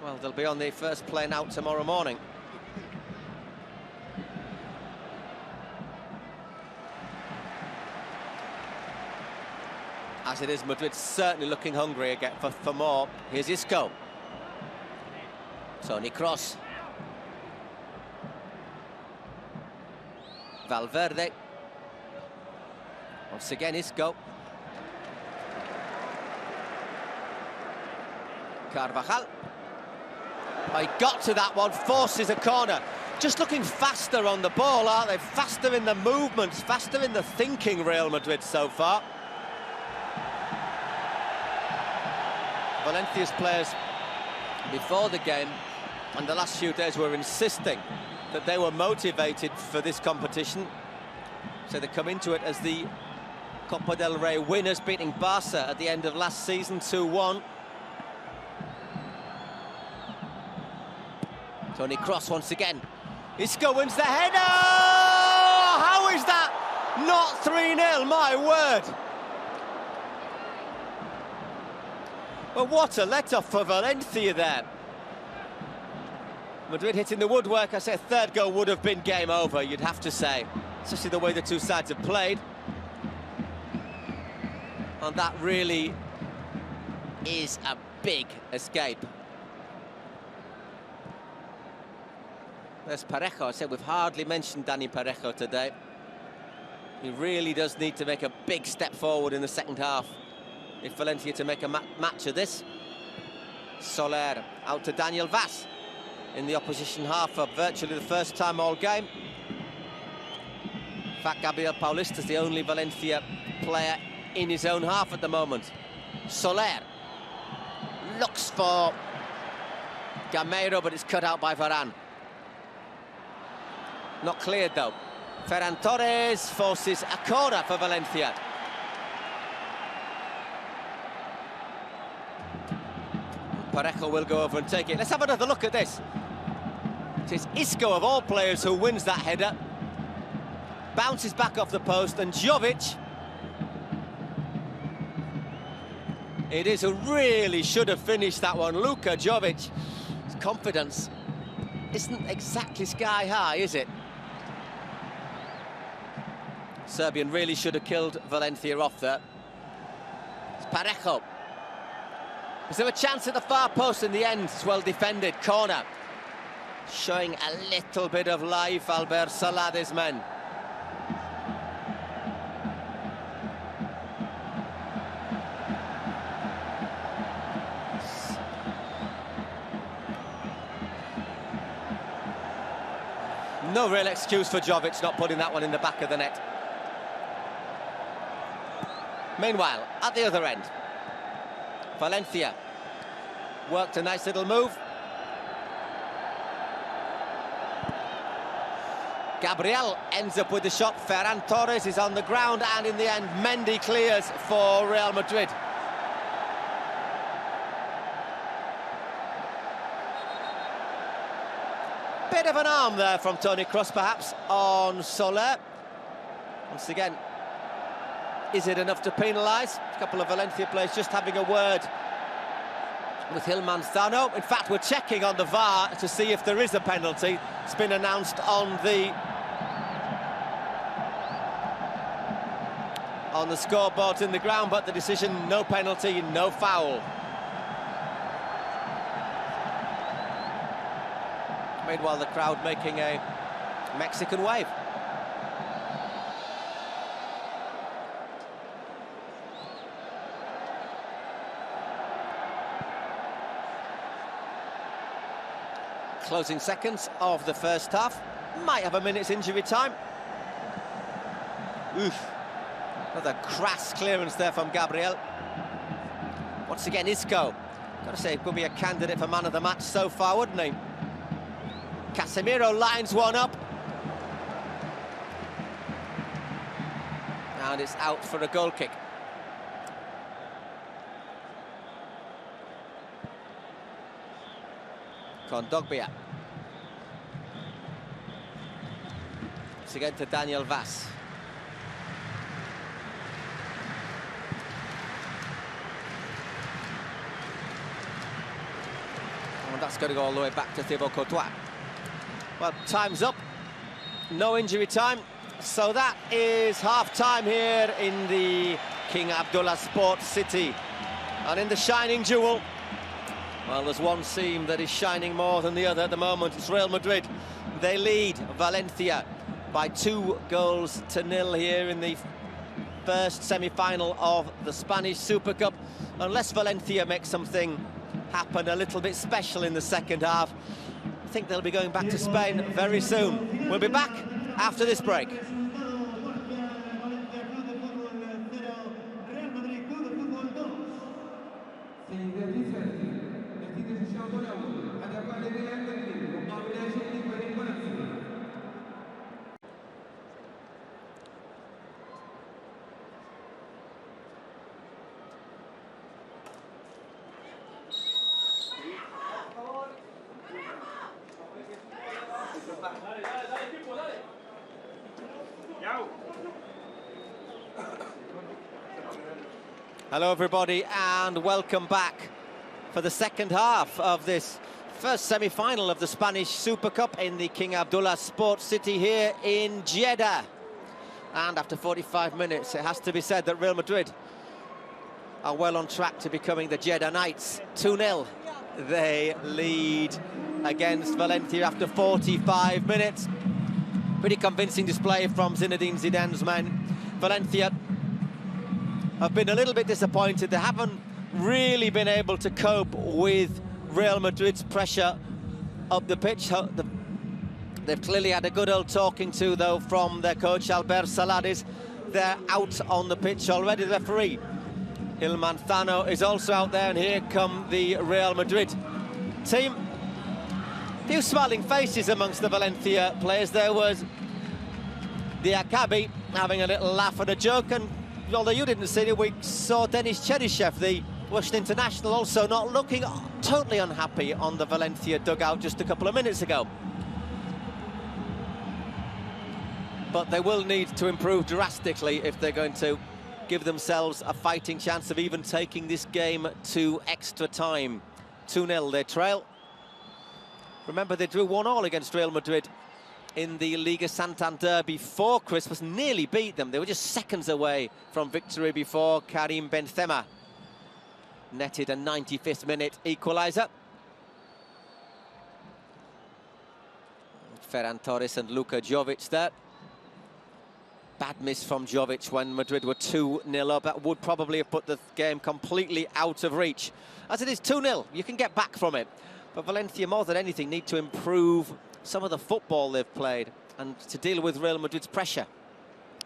well, they'll be on the first plane out tomorrow morning. As it is, Madrid certainly looking hungry again for more. Here's Isco. Toni Kroos. Valverde. Once again, Isco. Carvajal. Oh, he got to that one, forces a corner. Just looking faster on the ball, aren't they? Faster in the movements, faster in the thinking, Real Madrid so far. Valencia's players before the game and the last few days were insisting that they were motivated for this competition. So they come into it as the Copa del Rey winners, beating Barca at the end of last season 2-1. Toni Kroos once again. Isco wins the header! How is that not 3-0? My word! Well, what a let-off for Valencia there. Madrid hitting the woodwork. I said third goal would have been game over, you'd have to say. Especially the way the two sides have played. And that really is a big escape. There's Parejo. I said we've hardly mentioned Dani Parejo today. He really does need to make a big step forward in the second half if Valencia to make a match of this. Soler out to Daniel Vaz in the opposition half for virtually the first time all game. In fact, Gabriel Paulista is the only Valencia player in his own half at the moment. Soler looks for Gameiro, but it's cut out by Varane. Not cleared though. Ferran Torres forces a corner for Valencia. Parejo will go over and take it. Let's have another look at this. It is Isco of all players who wins that header. Bounces back off the post, and Jovic. It is who really should have finished that one. Luka Jovic. His confidence isn't exactly sky high, is it? Serbian really should have killed Valencia off there. It's Parejo. Is there a chance at the far post in the end? It's well defended. Corner. Showing a little bit of life, Albert Salade's men. No real excuse for Jovic not putting that one in the back of the net. Meanwhile, at the other end, Valencia worked a nice little move. Gabriel ends up with the shot. Ferran Torres is on the ground, and in the end, Mendy clears for Real Madrid. Bit of an arm there from Toni Kroos, perhaps, on Soler. Once again, is it enough to penalise? A couple of Valencia players just having a word with Gil Manzano. In fact, we're checking on the VAR to see if there is a penalty. It's been announced on the scoreboard in the ground, but the decision, no penalty, no foul. Meanwhile, the crowd making a Mexican wave. Closing seconds of the first half. Might have a minute's injury time. Oof. Another crass clearance there from Gabriel. Once again, Isco. Got to say, could be a candidate for man of the match so far, wouldn't he? Casemiro lines one up. And it's out for a goal kick. Kondogbia. Once again to Daniel Vaz. And that's going to go all the way back to Thibaut Courtois. Well, time's up. No injury time. So that is half-time here in the King Abdullah Sports City. And in the shining jewel, well, there's one team that is shining more than the other at the moment. It's Real Madrid. They lead Valencia by 2-0 here in the first semi-final of the Spanish Super Cup. Unless Valencia makes something happen a little bit special in the second half, I think they'll be going back to Spain very soon. We'll be back after this break. Hello everybody and welcome back for the second half of this first semi-final of the Spanish Super Cup in the King Abdullah Sports City here in Jeddah. And after 45 minutes, it has to be said that Real Madrid are well on track to becoming the Jeddah Knights. 2-0, they lead against Valencia after 45 minutes. Pretty convincing display from Zinedine Zidane's men. Valencia have been a little bit disappointed. They haven't really been able to cope with Real Madrid's pressure up the pitch. They've clearly had a good old talking to, though, from their coach, Albert Salades. They're out on the pitch already. The referee, Il Manzano, is also out there, and here come the Real Madrid team. A few smiling faces amongst the Valencia players. There was the Akabi having a little laugh and a joke, and although you didn't see it, we saw Denis Cheryshev, the Russian international, also not looking totally unhappy on the Valencia dugout just a couple of minutes ago. But they will need to improve drastically if they're going to give themselves a fighting chance of even taking this game to extra time. 2-0 they trail. Remember, they drew 1-1 against Real Madrid in the Liga Santander before Christmas, nearly beat them. They were just seconds away from victory before Karim Benzema netted a 95th minute equaliser. Ferran Torres and Luka Jovic there. Bad miss from Jovic when Madrid were 2-0 up. That would probably have put the game completely out of reach. As it is 2-0, you can get back from it. But Valencia, more than anything, need to improve some of the football they've played and to deal with Real Madrid's pressure,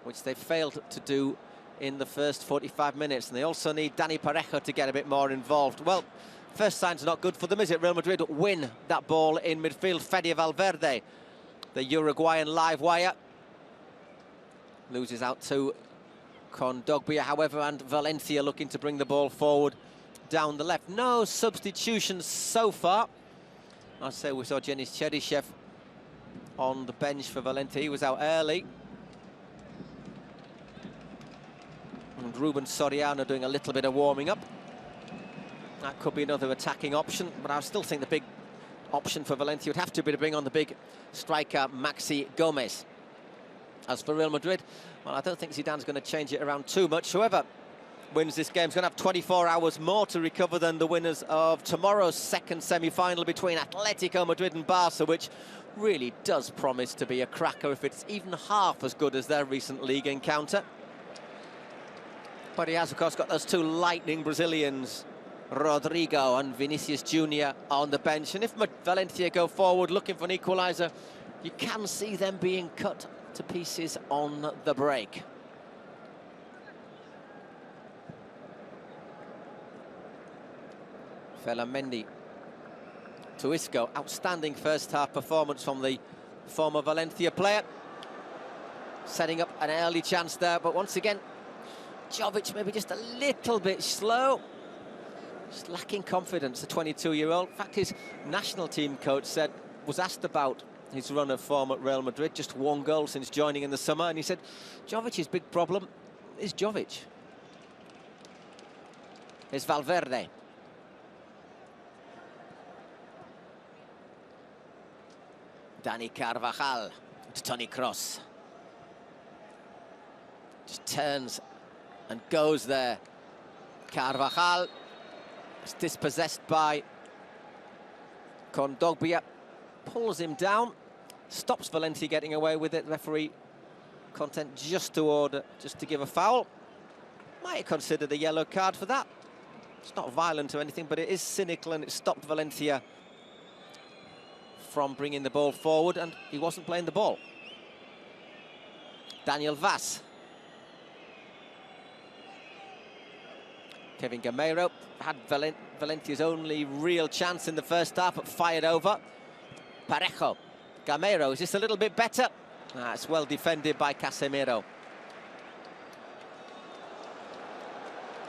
which they failed to do in the first 45 minutes. And they also need Dani Parejo to get a bit more involved. Well, first sign's not good for them, is it? Real Madrid win that ball in midfield. Fede Valverde, the Uruguayan live wire, loses out to Kondogbia, however, and Valencia looking to bring the ball forward down the left. No substitutions so far. I say we saw Denis Cheryshev on the bench for Valencia. He was out early. And Ruben Soriano doing a little bit of warming up. That could be another attacking option, but I still think the big option for Valencia would have to be to bring on the big striker, Maxi Gomez. As for Real Madrid, well, I don't think Zidane's going to change it around too much. Whoever wins this game is going to have 24 hours more to recover than the winners of tomorrow's second semi-final between Atletico Madrid and Barca, which really does promise to be a cracker if it's even half as good as their recent league encounter. But he has, of course, got those two lightning Brazilians, Rodrigo and Vinicius Junior, on the bench. And if Valencia go forward looking for an equaliser, you can see them being cut to pieces on the break. Mendy to Isco. Outstanding first half performance from the former Valencia player. Setting up an early chance there, but once again, Jovic maybe just a little bit slow. Just lacking confidence, the 22-year-old. In fact, his national team coach was asked about his run of form at Real Madrid, just 1 goal since joining in the summer, and he said, Jovic's big problem is Jovic. Here's Valverde. Dani to Toni Kroos. Just turns And goes there. Carvajal is dispossessed by Kondogbia. Pulls him down. Stops Valencia getting away with it. Referee content just to give a foul. Might have considered a yellow card for that. It's not violent or anything, but it is cynical, and it stopped Valencia from bringing the ball forward, and he wasn't playing the ball. Daniel Vaz. Kevin Gameiro had Valencia's only real chance in the first half, but fired over. Parejo. Gameiro, is this a little bit better? It's well defended by Casemiro.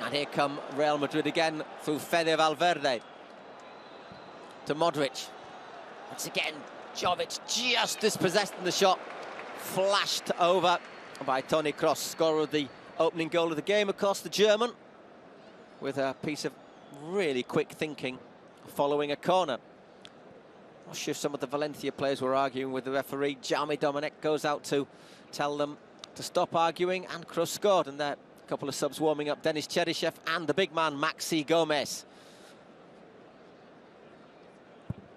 And here come Real Madrid again through Fede Valverde. To Modric. Once again, Jovic just dispossessed in the shot. Flashed over by Toni Kroos, scorer of the opening goal of the game, of course, the German, with a piece of really quick thinking following a corner. Not sure if some of the Valencia players were arguing with the referee. Jaume Domènech goes out to tell them to stop arguing, and Kroos scored. And there, a couple of subs warming up, Denis Cheryshev and the big man, Maxi Gomez.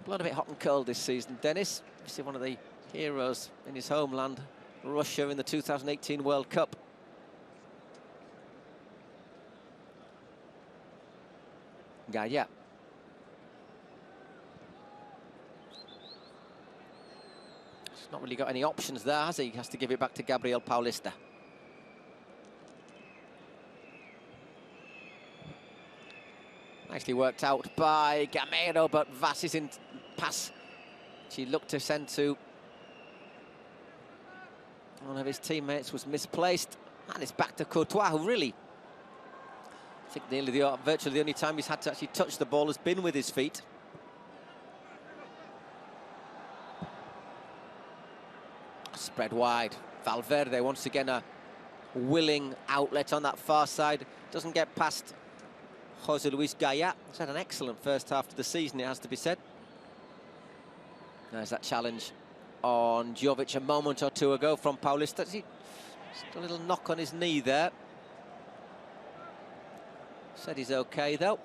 Blood a bit hot and cold this season, Denis. Obviously one of the heroes in his homeland, Russia, in the 2018 World Cup. Gaya. He's not really got any options there, has he? He has to give it back to Gabriel Paulista. Nicely worked out by Gameiro, but Vaz is in pass. She looked to send to one of his teammates, was misplaced, and it's back to Courtois, who really, I think virtually the only time he's had to actually touch the ball has been with his feet. Spread wide. Valverde once again a willing outlet on that far side. Doesn't get past Jose Luis Gaya. He's had an excellent first half of the season, it has to be said. There's that challenge on Jovic a moment or two ago from Paulista. Just a little knock on his knee there. Said he's okay though.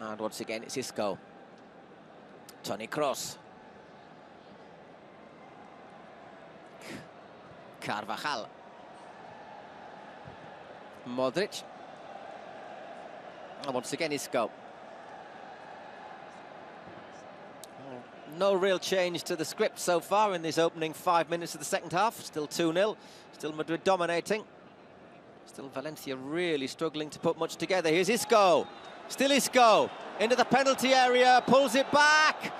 And once again it's Isco. Toni Kroos. Carvajal. Modric. And once again Isco. No real change to the script so far in this opening 5 minutes of the second half. Still 2-0. Still Madrid dominating. Still Valencia really struggling to put much together. Here's Isco. Still Isco. Into the penalty area. Pulls it back.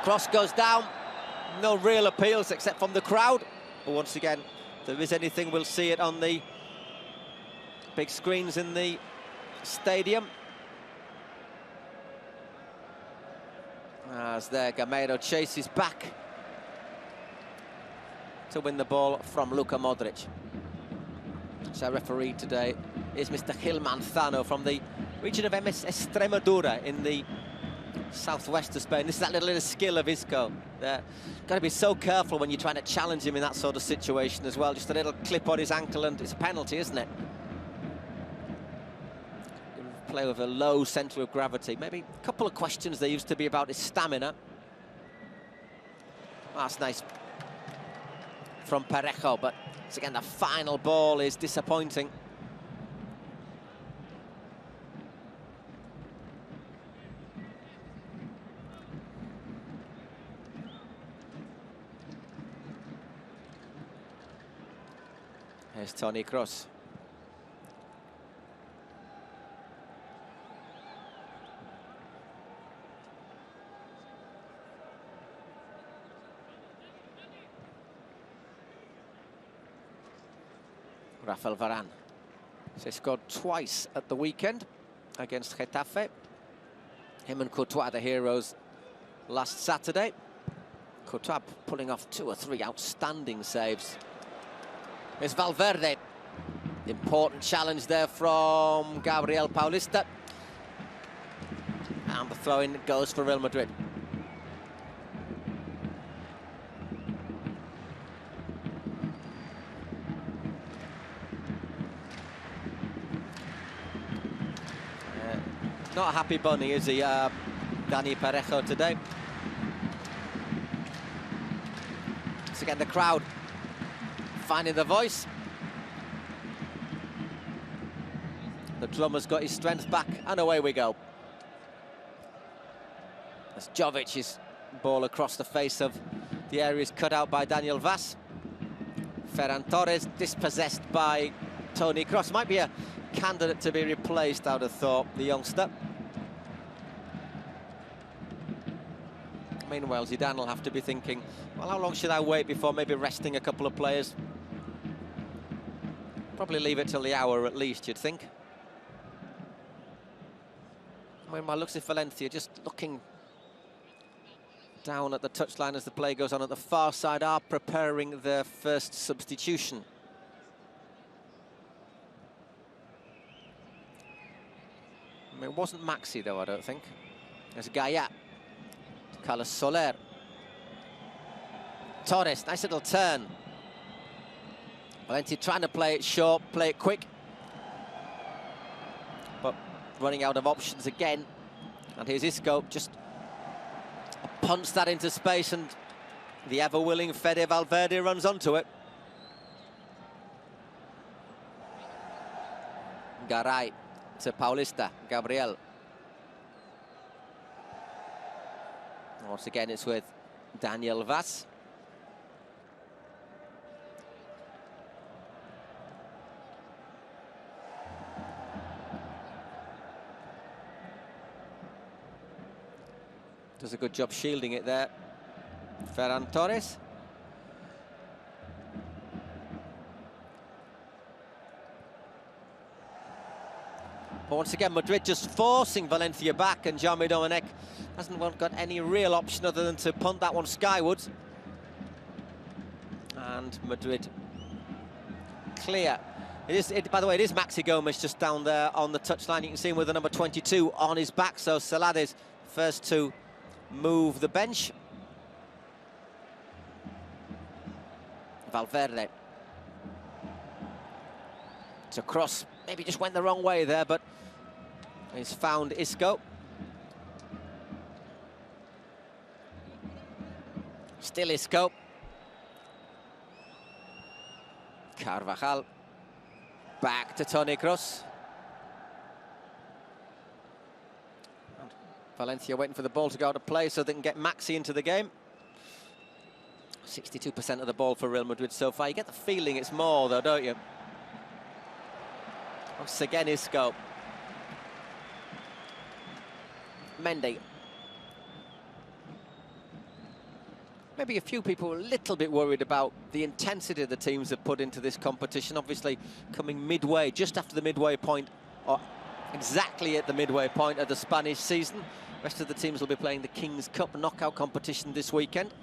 Cross goes down. No real appeals except from the crowd. But once again, if there is anything, we'll see it on the big screens in the stadium. As there, Gameiro chases back to win the ball from Luka Modric. So our referee today is Mr. Gil Manzano from the region of Extremadura in the southwest of Spain. This is that little skill of Isco. Got to be so careful when you're trying to challenge him in that sort of situation as well. Just a little clip on his ankle and it's a penalty, isn't it? Play with a low centre of gravity. Maybe a couple of questions there used to be about his stamina. That's nice from Parejo, but again the final ball is disappointing. Here's Toni Kroos. Rafael Varane. So he scored twice at the weekend against Getafe. Him and Courtois, the heroes, last Saturday. Courtois pulling off 2 or 3 outstanding saves. Here's Valverde. Important challenge there from Gabriel Paulista. And the throw-in goes for Real Madrid. Not a happy bunny, is he, Dani Parejo, today? So again, the crowd finding the voice. The drummer's got his strength back, and away we go. As Jovic's ball across the face of the areas cut out by Daniel Vaz. Ferran Torres dispossessed by Toni Kroos. Might be a candidate to be replaced, I would have thought, the youngster. Meanwhile, Zidane will have to be thinking, well, how long should I wait before maybe resting a couple of players? Probably leave it till the hour at least, you'd think. Meanwhile, looks at Valencia just looking down at the touchline as the play goes on at the far side, are preparing their first substitution. I mean, it wasn't Maxi, though, I don't think. There's Gaia. Carlos Soler. Torres, nice little turn. Valencia trying to play it short, play it quick. But running out of options again. And here's Isco, just punts that into space, and the ever-willing Fede Valverde runs onto it. Garay to Paulista, Gabriel. Once again, it's with Daniel Vaz. Does a good job shielding it there, Ferran Torres. But once again, Madrid just forcing Valencia back, and Jaume Domènech hasn't got any real option other than to punt that one skywards. And Madrid clear. By the way, it is Maxi Gomez just down there on the touchline. You can see him with the number 22 on his back. So Celades first to move the bench. Valverde to cross, maybe just went the wrong way there, but he's found Isco. Still Isco. Carvajal back to Toni Kroos. Valencia waiting for the ball to go out of play so they can get Maxi into the game. 62% of the ball for Real Madrid so far. You get the feeling it's more, though, don't you? Once again, Isco. Mendy. Maybe a few people were a little bit worried about the intensity the teams have put into this competition. Obviously, coming midway, just after the midway point, or exactly at the midway point of the Spanish season. The rest of the teams will be playing the King's Cup knockout competition this weekend.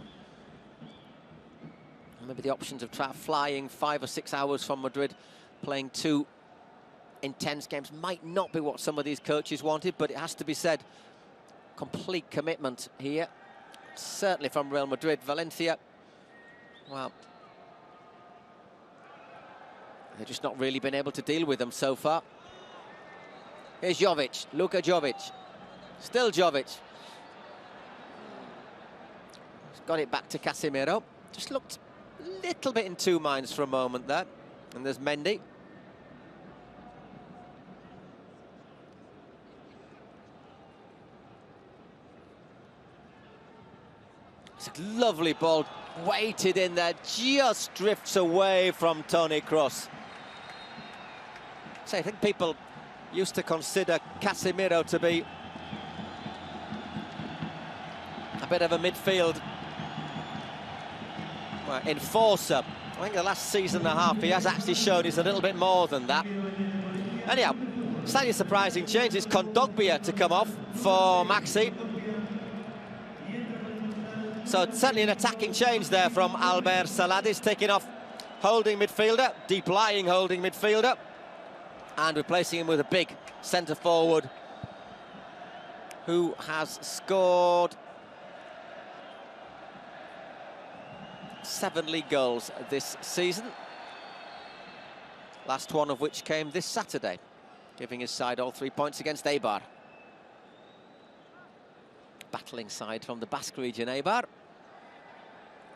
And maybe the options of flying 5 or 6 hours from Madrid, playing 2 intense games, might not be what some of these coaches wanted, but it has to be said, complete commitment here. Certainly from Real Madrid. Valencia, well, they've just not really been able to deal with them so far. Here's Jovic, Luka Jovic. Still Jovic. He's got it back to Casemiro. Just looked a little bit in two minds for a moment there. And there's Mendy. It's a lovely ball, weighted in there, just drifts away from Toni Kroos. So I think people used to consider Casemiro to be a bit of a midfield enforcer. I think the last season and a half he has actually shown he's a little bit more than that. Anyhow, slightly surprising change. It's Kondogbia to come off for Maxi. So certainly an attacking change there from Albert Celades, taking off holding midfielder, deep-lying holding midfielder, and replacing him with a big centre-forward who has scored 7 league goals this season. Last one of which came this Saturday, giving his side all 3 points against Eibar. battling side from the Basque region, Eibar.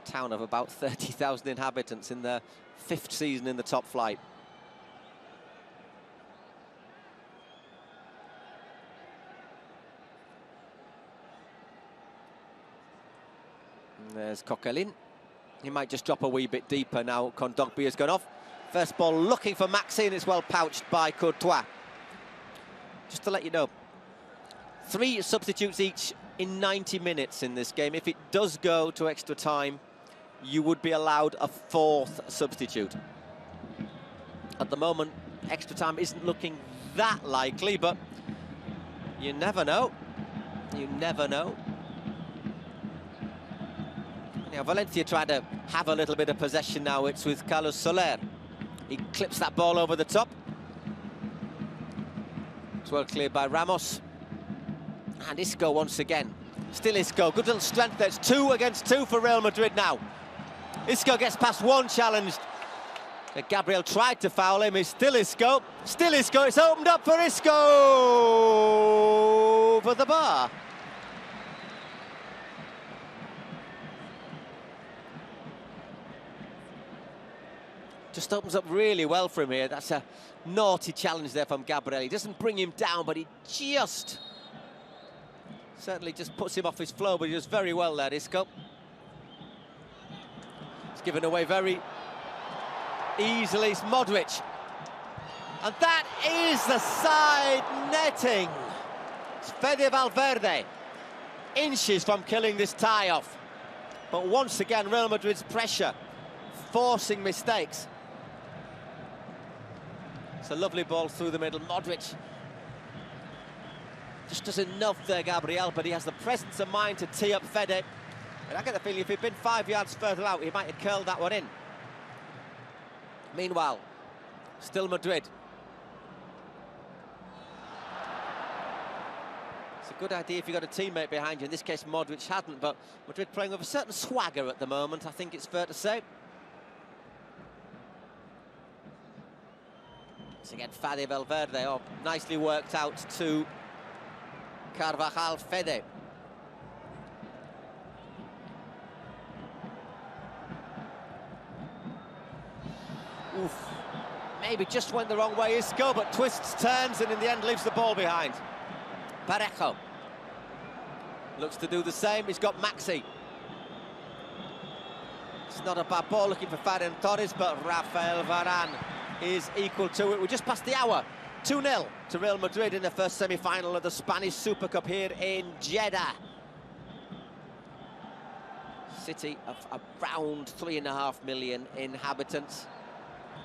Town of about 30,000 inhabitants in their 5th season in the top flight. And there's Coquelin. He might just drop a wee bit deeper now. Kondogbia has gone off. First ball looking for Maxine. It's well pouched by Courtois. Just to let you know, 3 substitutes each in 90 minutes in this game. If it does go to extra time, you would be allowed a 4th substitute. At the moment, extra time isn't looking that likely, but you never know. You never know. Now, Valencia tried to have a little bit of possession now. It's with Carlos Soler. He clips that ball over the top. It's well cleared by Ramos. And Isco once again. Still Isco. Good little strength there. It's 2 against 2 for Real Madrid now. Isco gets past one challenged. Gabriel tried to foul him. It's still Isco. Still Isco. It's opened up for Isco over the bar. Just opens up really well for him here. That's a naughty challenge there from Gabriel. He doesn't bring him down, but he just... certainly just puts him off his flow, but he does very well there, Isco. It's given away very easily. It's Modric. And that is the side netting. It's Fede Valverde. Inches from killing this tie-off. But once again, Real Madrid's pressure, forcing mistakes. It's a lovely ball through the middle. Modric just does enough there, Gabriel, but he has the presence of mind to tee up Fede. And I get the feeling if he'd been 5 yards further out, he might have curled that one in. Meanwhile, still Madrid. It's a good idea if you've got a teammate behind you. In this case, Modric hadn't, but Madrid playing with a certain swagger at the moment, I think it's fair to say. Once again, Fede Valverde, nicely worked out to Carvajal. Fede. Oof. Maybe just went the wrong way, Isco, but twists, turns, and in the end leaves the ball behind. Parejo looks to do the same. He's got Maxi. It's not a bad ball looking for Ferran Torres, but Rafael Varane is equal to it. We're just past the hour. 2-0 to Real Madrid in the first semi-final of the Spanish Super Cup here in Jeddah. City of around 3.5 million inhabitants.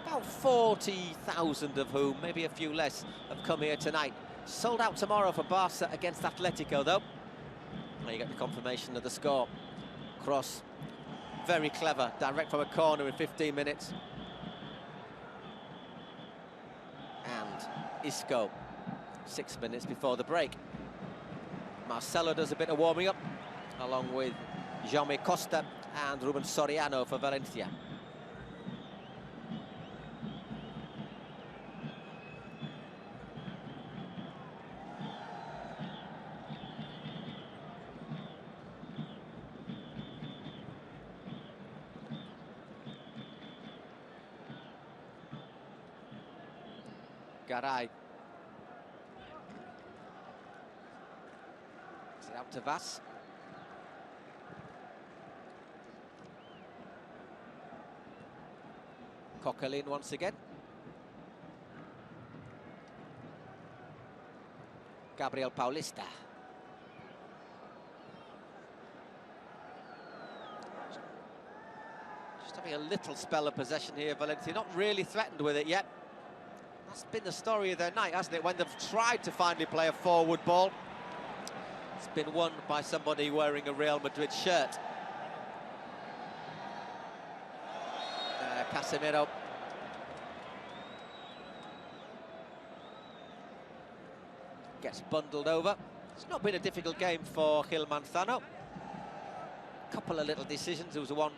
About 40,000 of whom, maybe a few less, have come here tonight. Sold out tomorrow for Barca against Atletico, though. There you get the confirmation of the score. Cross, very clever, direct from a corner in 15 minutes. And Isco, 6 minutes before the break. Marcelo does a bit of warming up, along with Jaume Costa and Ruben Soriano for Valencia. Garay. Is it out to Vas? Coquelin once again. Gabriel Paulista. Just having a little spell of possession here, Valencia. Not really threatened with it yet. That's been the story of their night, hasn't it? When they've tried to finally play a forward ball, it's been won by somebody wearing a Real Madrid shirt. Casemiro. Gets bundled over. It's not been a difficult game for Gil Manzano. A couple of little decisions. There was one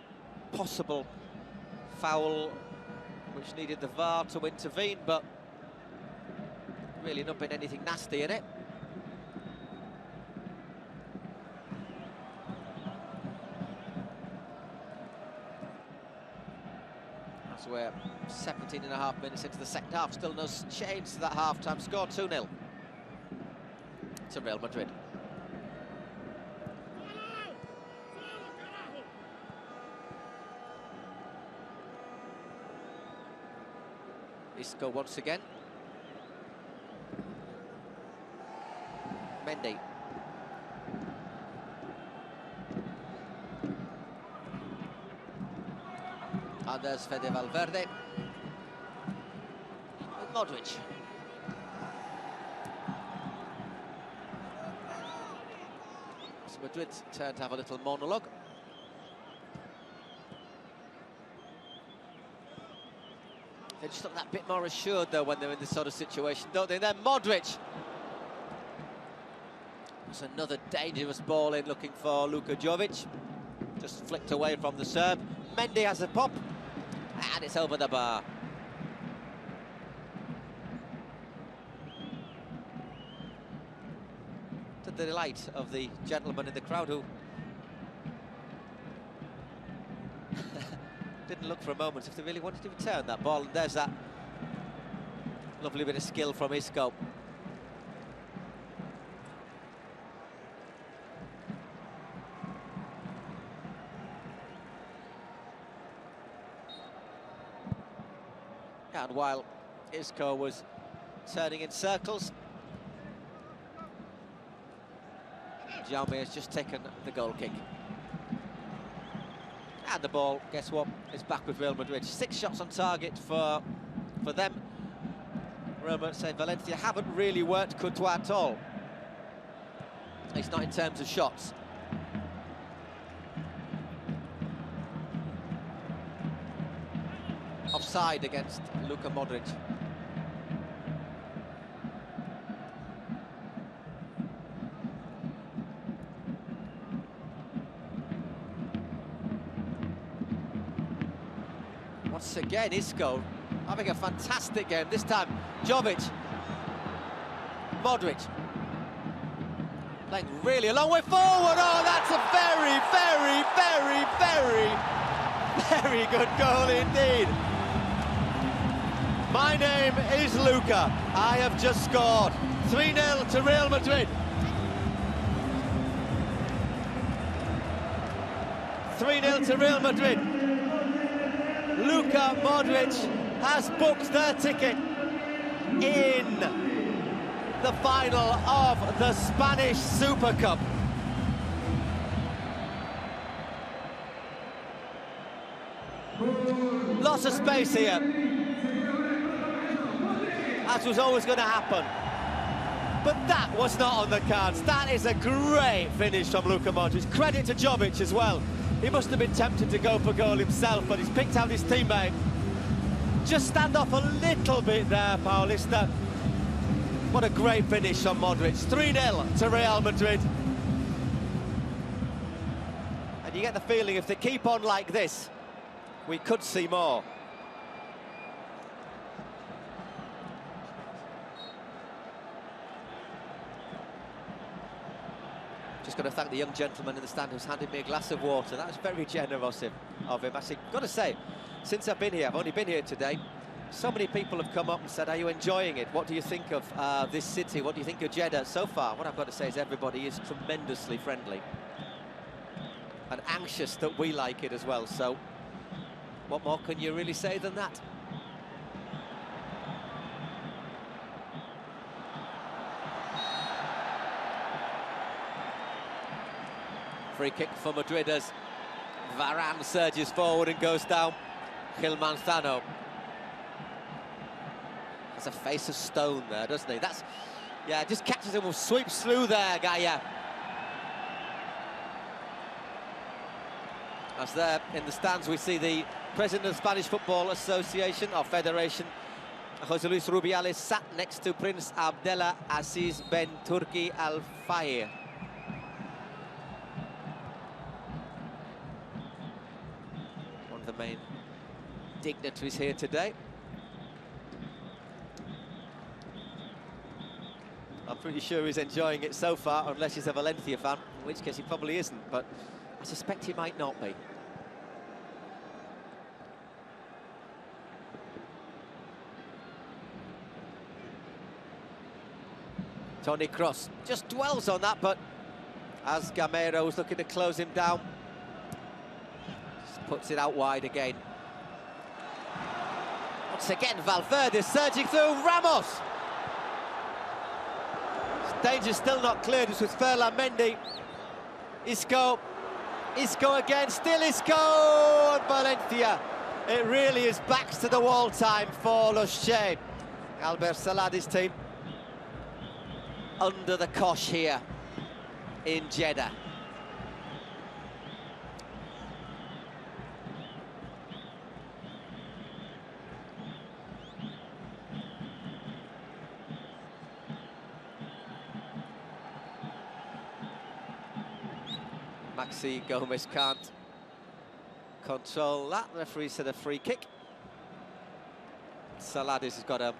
possible foul which needed the VAR to intervene, but really not been anything nasty in it. As we're 17.5 minutes into the second half, still no change to that half-time score, 2-0 to Real Madrid. Isco once again. Mendy. And there's Fede Valverde. And Modric. So Madrid turn to have a little monologue. They just look that bit more assured, though, when they're in this sort of situation, don't they? And then Modric. It's another dangerous ball in, looking for Luka Jovic. Just flicked away from the Serb. Mendy has a pop. And it's over the bar. To the delight of the gentleman in the crowd who didn't look for a moment if they really wanted to return that ball. And there's that lovely bit of skill from Isco. And while Isco was turning in circles, Jaume has just taken the goal kick. And the ball, guess what, is back with Real Madrid. 6 shots on target for them. Real Madrid, Valencia haven't really worked Courtois at all. At least not in terms of shots. Offside against Luka Modric. Once again, Isco having a fantastic game. This time, Jovic. Modric. Playing really a long way forward. Oh, that's a very good goal indeed. My name is Luka. I have just scored. 3-0 to Real Madrid. 3-0 to Real Madrid. Luka Modric has booked their ticket in the final of the Spanish Super Cup. Lots of space here, as was always going to happen. But that was not on the cards. That is a great finish from Luka Modric. Credit to Jovic as well. He must have been tempted to go for goal himself, but he's picked out his teammate. Just stand off a little bit there, Paulista. What a great finish from Modric. 3-0 to Real Madrid. And you get the feeling if they keep on like this, we could see more. Just got to thank the young gentleman in the stand who's handed me a glass of water. That was very generous of him. Actually, got to say, since I've been here, I've only been here today, so many people have come up and said, are you enjoying it? What do you think of this city? What do you think of Jeddah so far? What I've got to say is everybody is tremendously friendly and anxious that we like it as well. So what more can you really say than that? Free kick for Madrid as Varane surges forward and goes down. Gil Manzano has a face of stone there, doesn't he? That's, yeah, just catches him and sweeps through there, Gaia. As there in the stands we see the president of the Spanish Football Association, or Federation, José Luis Rubiales, sat next to Prince Abdullah Aziz Ben Turki Al Fahd. One of the main dignitaries here today. I'm pretty sure he's enjoying it so far, unless he's a Valencia fan, in which case he probably isn't, but I suspect he might not be. Toni Kroos just dwells on that, but as Gameiro was looking to close him down, just puts it out wide again. Once again, Valverde surging through. Ramos! Danger still not cleared. This was Ferland Mendy. Isco again, still Isco! And Valencia. It really is backs to the wall time for Los Che. Albert Saladi's team under the cosh here in Jeddah. Maxi Gomez can't control that. The referee said a free kick. Saladis has got a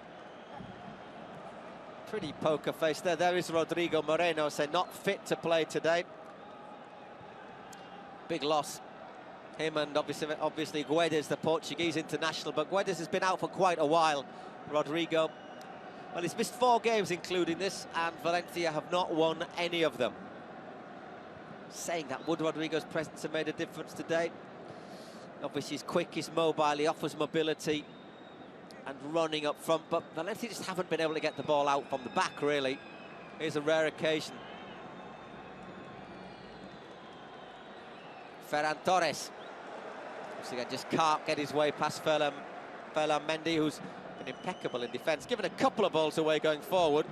pretty poker face there. There is Rodrigo Moreno, say not fit to play today. Big loss. Him and obviously Guedes, the Portuguese international, but Guedes has been out for quite a while. Rodrigo, well, he's missed 4 games including this, and Valencia have not won any of them. Saying that, would Rodrigo's presence have made a difference today? Obviously he's quick, he's mobile, he offers mobility and running up front, but Valencia just haven't been able to get the ball out from the back, really. Here's a rare occasion. Ferran Torres. Once again, just can't get his way past Ferland Mendy, who's been impeccable in defence, given a couple of balls away going forward.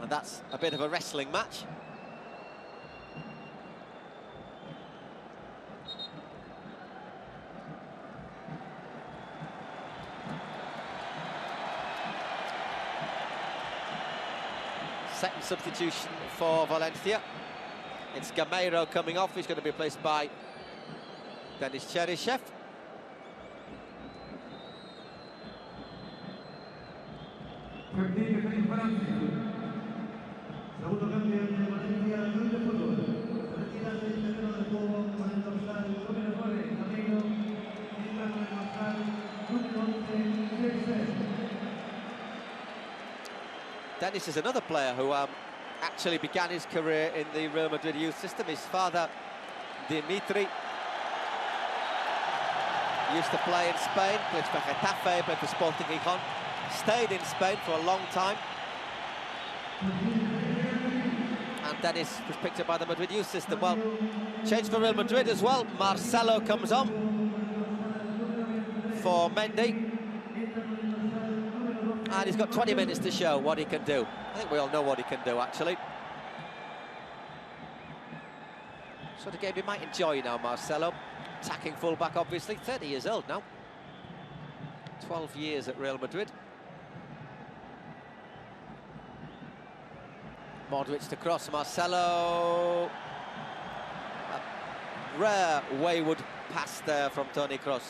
And that's a bit of a wrestling match. Second substitution for Valencia. It's Gameiro coming off. He's going to be replaced by Denis Cheryshev. Denis is another player who actually began his career in the Real Madrid youth system. His father, Dimitri, used to play in Spain, played for Getafe, played for Sporting Gijón, stayed in Spain for a long time. And Denis was picked up by the Madrid youth system. Well, change for Real Madrid as well. Marcelo comes on for Mendy. And he's got 20 minutes to show what he can do. I think we all know what he can do, actually. Sort of game he might enjoy now, Marcelo. Attacking fullback, obviously. 30 years old now. 12 years at Real Madrid. Modric to cross, Marcelo. A rare wayward pass there from Toni Kroos.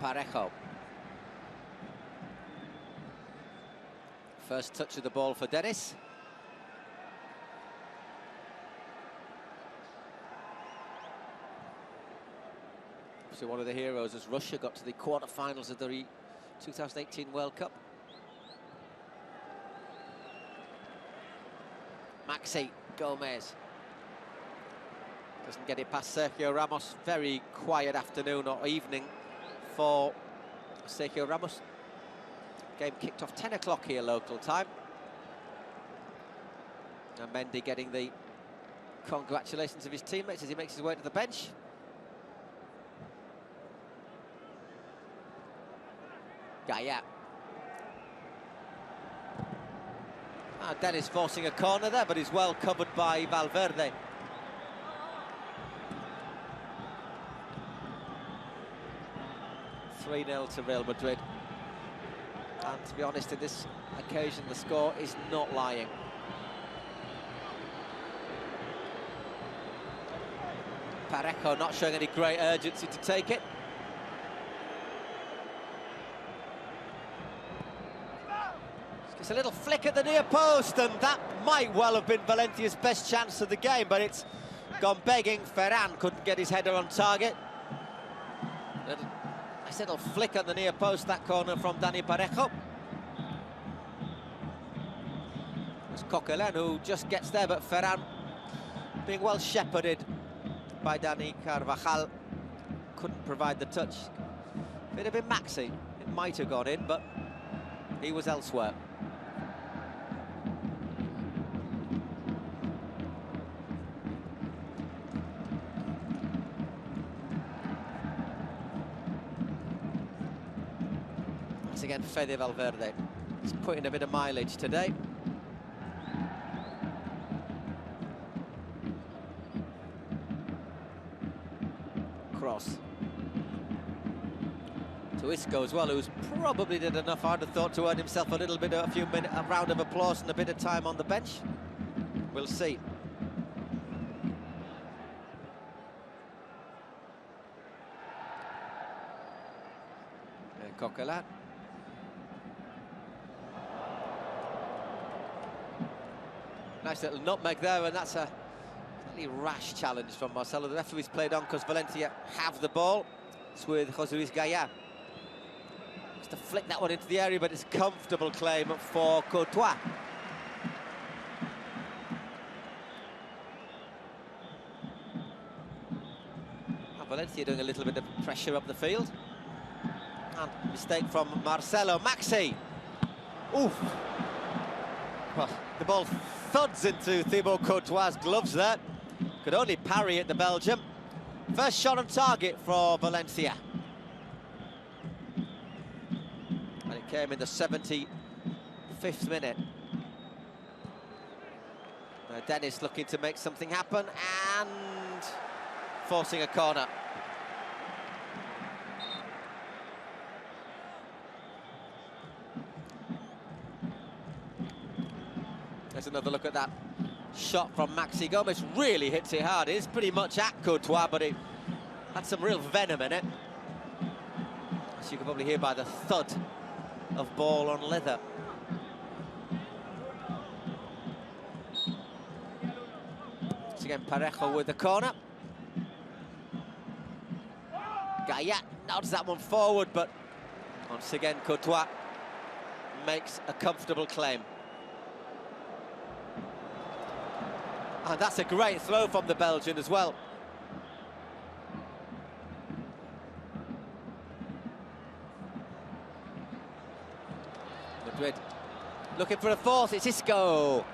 Parejo. First touch of the ball for Denis. Obviously one of the heroes as Russia got to the quarter-finals of the 2018 World Cup. Maxi Gomez. Doesn't get it past Sergio Ramos. Very quiet afternoon or evening for Sergio Ramos. Game kicked off 10 o'clock here local time. And Mendy getting the congratulations of his teammates as he makes his way to the bench. Gaia. Denis forcing a corner there, but he's well covered by Valverde. (3-0) to Real Madrid. And to be honest, in this occasion, the score is not lying. Parejo not showing any great urgency to take it. It's a little flick at the near post, and that might well have been Valencia's best chance of the game, but it's gone begging. Ferran couldn't get his header on target. Nice little flick at the near post, that corner from Dani Parejo. It's Coquelin who just gets there, but Ferran being well shepherded by Dani Carvajal couldn't provide the touch. If it had been Maxi, it might have gone in, but he was elsewhere. Once again, Fede Valverde. He's putting a bit of mileage today. Cross to Isco as well, who's probably did enough, I'd have thought, to earn himself a little bit, a round of applause and a bit of time on the bench. We'll see. Coquelin. Nice little nutmeg there, and that's a slightly rash challenge from Marcelo. The referee's played on because Valencia have the ball. It's with José Luis Gaya. Just to flick that one into the area, but it's a comfortable claim for Courtois. And Valencia doing a little bit of pressure up the field. And mistake from Marcelo. Maxi. Oof. Well, the ball thuds into Thibaut Courtois' gloves there. Could only parry at the Belgium. First shot on target for Valencia. And it came in the 75th minute. Dennis looking to make something happen and forcing a corner. There's another look at that shot from Maxi Gomez. Really hits it hard. It's pretty much at Courtois, but it had some real venom in it. As you can probably hear by the thud of ball on leather. Once again, Parejo with the corner. Gaya nods that one forward, but once again, Courtois makes a comfortable claim. And that's a great throw from the Belgian as well. Madrid looking for a fourth. It's Isco.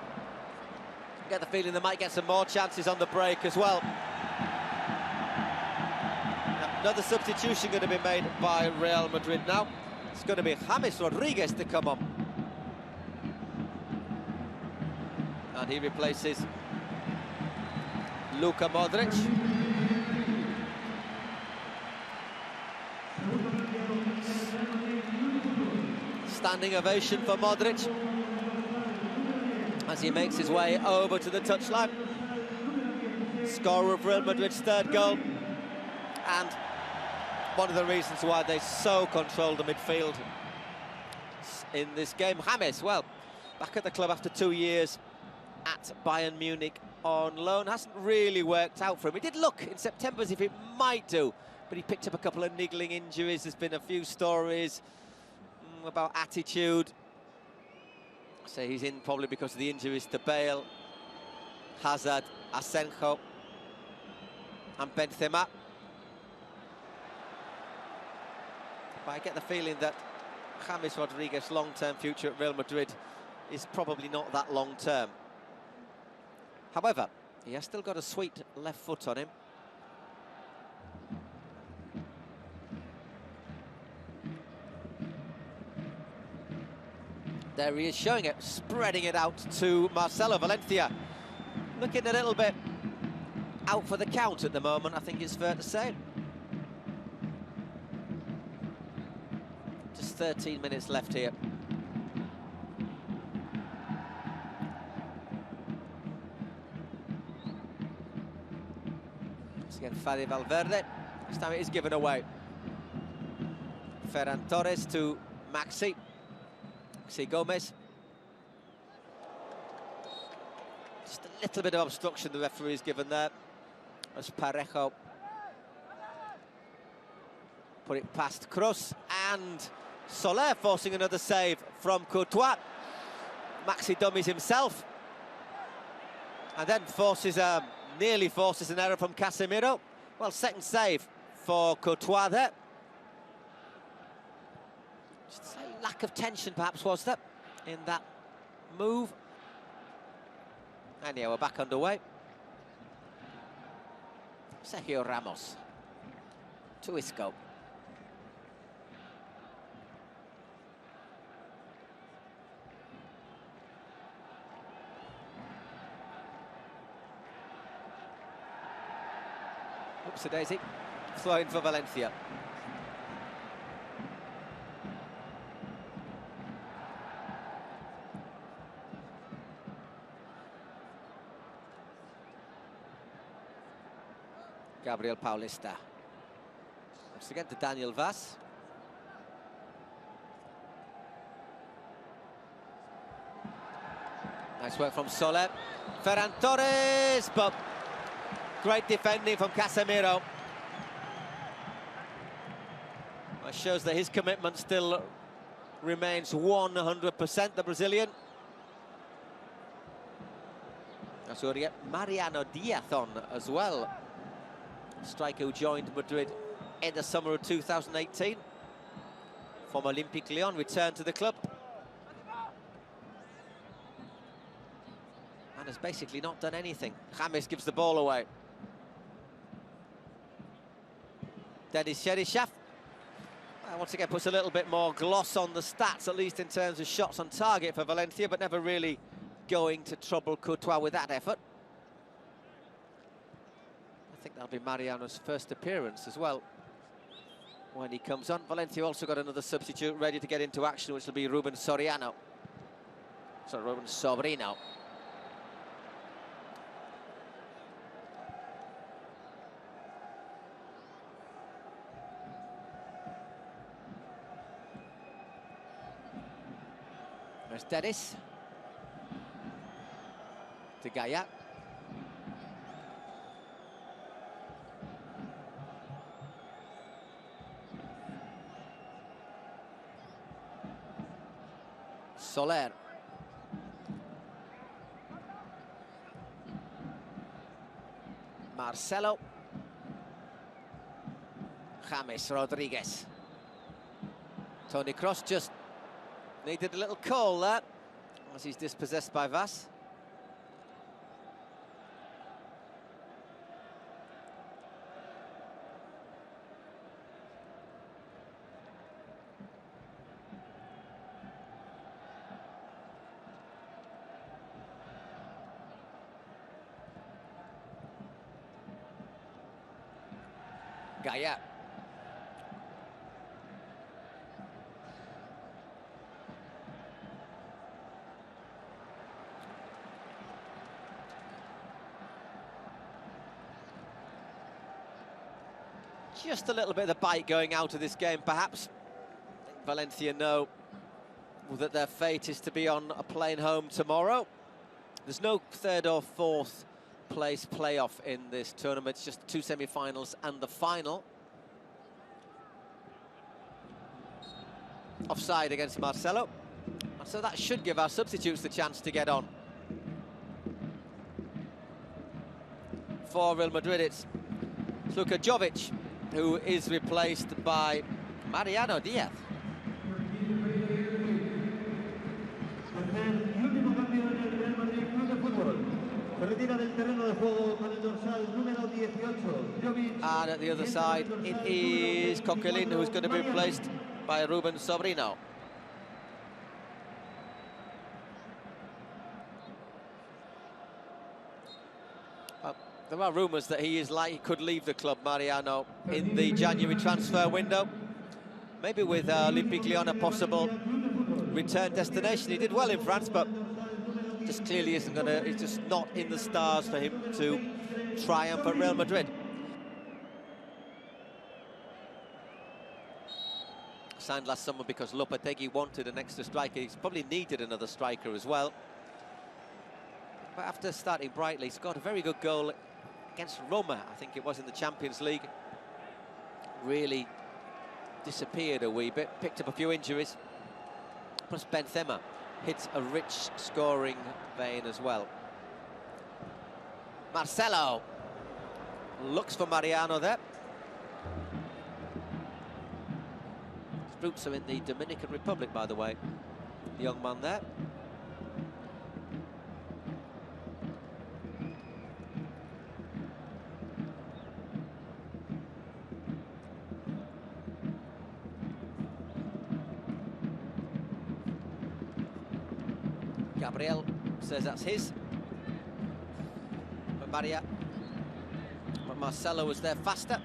Get the feeling they might get some more chances on the break as well. Another substitution going to be made by Real Madrid now. It's going to be James Rodriguez to come on. And he replaces Luka Modric. Standing ovation for Modric as he makes his way over to the touchline. Scorer of Real Madrid's third goal, and one of the reasons why they so controlled the midfield in this game. James, well, back at the club after 2 years at Bayern Munich on loan. Hasn't really worked out for him. It did look in September as if it might do, but he picked up a couple of niggling injuries. There's been a few stories about attitude. So he's in probably because of the injuries to Bale, Hazard, Asenjo and Benzema. But I get the feeling that James Rodriguez's long-term future at Real Madrid is probably not that long-term. However, he has still got a sweet left foot on him. There he is, showing it, spreading it out to Marcelo. Valencia looking a little bit out for the count at the moment, I think it's fair to say. Just 13 minutes left here. Once again, Fede Valverde. This time it is given away. Ferran Torres to Maxi. Maxi Gomez. Little bit of obstruction the referee's given there, as Parejo put it past Kroos, and Soler forcing another save from Courtois. Maxi dummies himself, and then nearly forces an error from Casemiro. Well, second save for Courtois there. Just a lack of tension, perhaps, was there, in that move. And yeah, we're back underway. Sergio Ramos to Isco. Oops, a daisy. Throw in for Valencia. Gabriel Paulista. Once again to Daniel Vaz. Nice work from Soler. Ferran Torres, but great defending from Casemiro. That shows that his commitment still remains 100%, the Brazilian. So we're going to get Mariano Diaz on as well. Striker who joined Madrid in the summer of 2018. From Olympique Lyon, returned to the club. And has basically not done anything. James gives the ball away. Denis Cheryshev. Once again, puts a little bit more gloss on the stats, at least in terms of shots on target for Valencia, but never really going to trouble Courtois with that effort. I think that'll be Mariano's first appearance as well when he comes on. Valencia also got another substitute ready to get into action, which will be Ruben Sobrino. There's Dennis. To Gaia. Soler. Marcelo. James Rodriguez. Toni Kroos just needed a little call there as he's dispossessed by Vaz. Gaia. Just a little bit of the bite going out of this game, perhaps. Valencia know that their fate is to be on a plane home tomorrow. There's no third or fourth place playoff in this tournament. It's just 2 semi-finals and the final. Offside against Marcelo. So that should give our substitutes the chance to get on. For Real Madrid, it's Luka Jovic, who is replaced by Mariano Diaz. And at the other side, it is Coquelin, who's going to be replaced by Ruben Sobrino. There are rumours that he could leave the club, Mariano, in the January transfer window. Maybe with Olympique Lyon a possible return destination. He did well in France, but just clearly isn't going to. It's just not in the stars for him to triumph at Real Madrid. Signed last summer because Lopetegui wanted an extra striker. He's probably needed another striker as well. But after starting brightly, he's got a very good goal against Roma, I think it was in the Champions League. Really disappeared a wee bit, picked up a few injuries. Plus Benzema hits a rich scoring vein as well. Marcelo looks for Mariano there. His roots are in the Dominican Republic, by the way, the young man there. Gabriel says that's his. But Marcelo was there faster.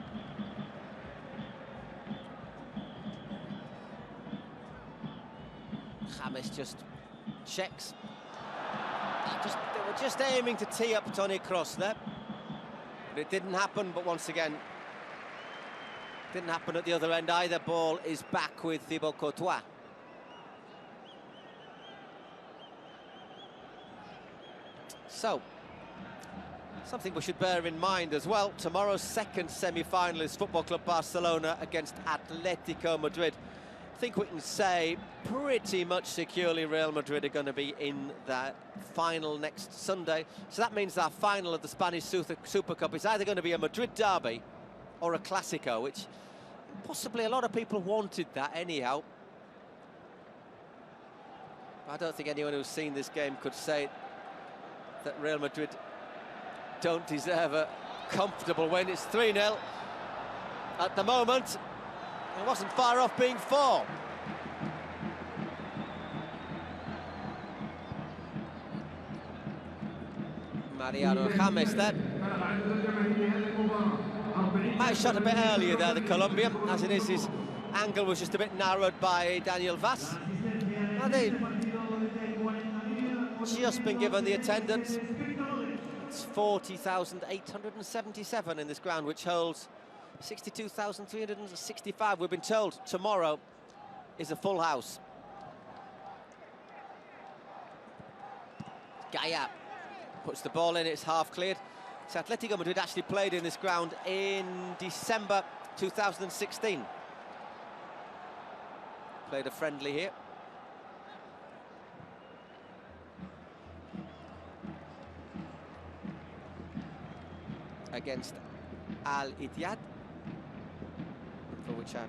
James just checks. They were just aiming to tee up Toni Kroos there. But it didn't happen, but once again, didn't happen at the other end either. Ball is back with Thibaut Courtois. So, something we should bear in mind as well. Tomorrow's second semi-final is Football Club Barcelona against Atletico Madrid. I think we can say pretty much securely Real Madrid are going to be in that final next Sunday. So that means our final of the Spanish Super Cup is either going to be a Madrid derby or a Clásico, which possibly a lot of people wanted that anyhow. I don't think anyone who's seen this game could say that Real Madrid don't deserve a comfortable win. It's 3-0 at the moment. It wasn't far off being 4. Mariano James then. Might have shot a bit earlier there, the Colombian. As it is, his angle was just a bit narrowed by Daniel Vaz. Now they've just been given the attendance. It's 40,877 in this ground, which holds 62,365. We've been told tomorrow is a full house. Gaia puts the ball in, it's half cleared. So Atletico Madrid actually played in this ground in December 2016. Played a friendly here. Against Al Ittihad, for which I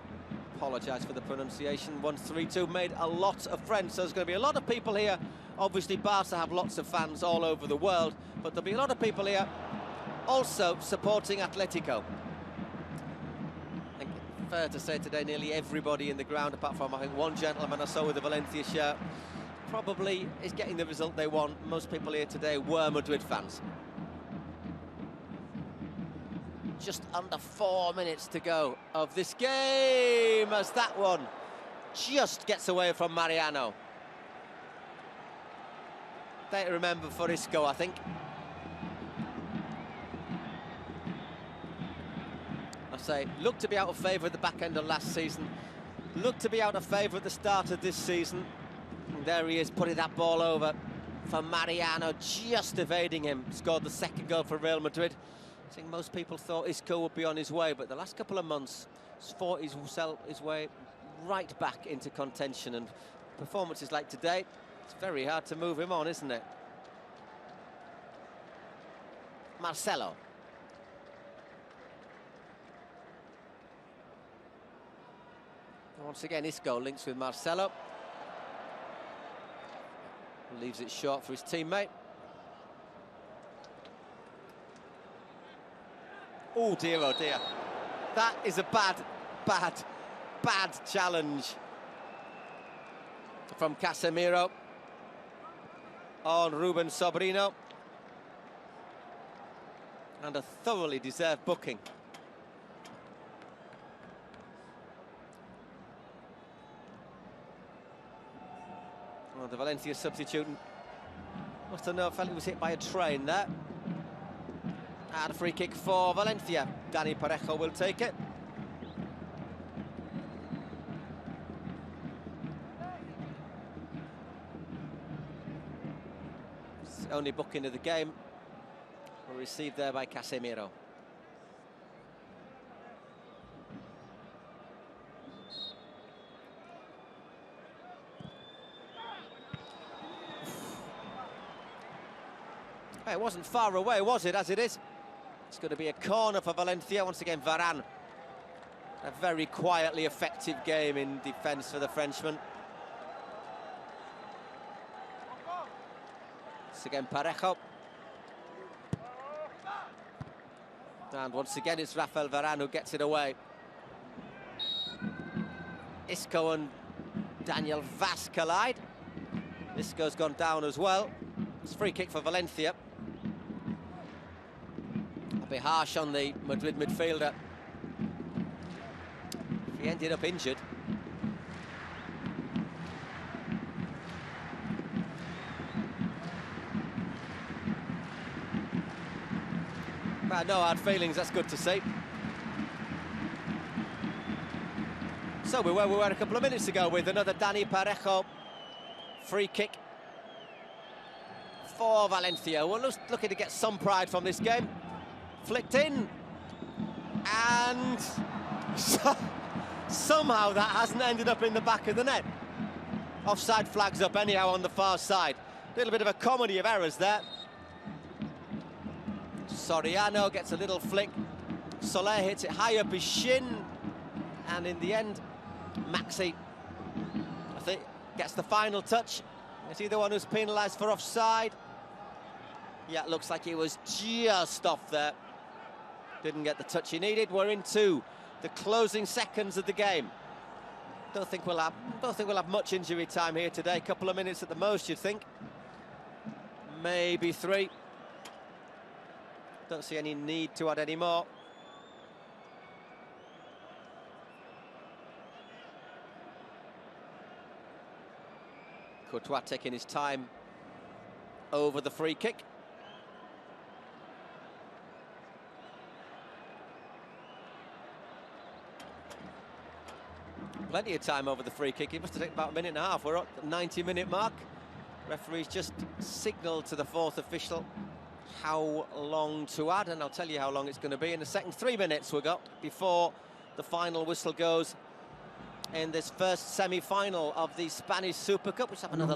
apologise for the pronunciation. 1-3-2, made a lot of friends, so there's going to be a lot of people here. Obviously Barca have lots of fans all over the world, but there'll be a lot of people here also supporting Atletico. I think fair to say today nearly everybody in the ground, apart from I think one gentleman I saw with the Valencia shirt, probably is getting the result they want. Most people here today were Madrid fans. Just under 4 minutes to go of this game, as that one just gets away from Mariano. They remember for Isco, I think. I say, looked to be out of favour at the back end of last season, looked to be out of favour at the start of this season. And there he is, putting that ball over for Mariano, just evading him. Scored the second goal for Real Madrid. I think most people thought Isco would be on his way, but the last couple of months has fought his way right back into contention, and performances like today, it's very hard to move him on, isn't it? Marcelo. Once again, Isco links with Marcelo. Leaves it short for his teammate. Oh dear, oh dear. That is a bad challenge from Casemiro on Ruben Sobrino. And a thoroughly deserved booking. Well, the Valencia substitute must have known, felt he was hit by a train there. And a free kick for Valencia. Dani Parejo will take it. only booking of the game. Received there by Casemiro. Hey, it wasn't far away, was it, as it is? It's going to be a corner for Valencia. Once again, Varane. A very quietly effective game in defence for the Frenchman. Once again, Parejo. And once again, it's Rafael Varane who gets it away. Isco and Daniel Vaz collide. Isco's gone down as well. It's a free kick for Valencia. A bit harsh on the Madrid midfielder. He ended up injured. No hard feelings, that's good to see. So we were a couple of minutes ago with another Dani Parejo free kick for Valencia. We're looking to get some pride from this game. Flicked in, and somehow that hasn't ended up in the back of the net. Offside flags up anyhow on the far side. A little bit of a comedy of errors there. Soriano gets a little flick. Soler hits it high up his shin, and in the end, Maxi, I think, gets the final touch. Is he the one who's penalised for offside? Yeah, it looks like he was just off there. Didn't get the touch he needed. We're into the closing seconds of the game. Don't think we'll have much injury time here today. A couple of minutes at the most, you'd think. Maybe 3. Don't see any need to add any more. Courtois taking his time over the free kick. Plenty of time over the free kick. It must have taken about a minute and a half. We're at the 90-minute mark. Referee's just signalled to the 4th official how long to add, and I'll tell you how long it's going to be in a second. 3 minutes we got before the final whistle goes in this first semi-final of the Spanish Super Cup. Let's have another.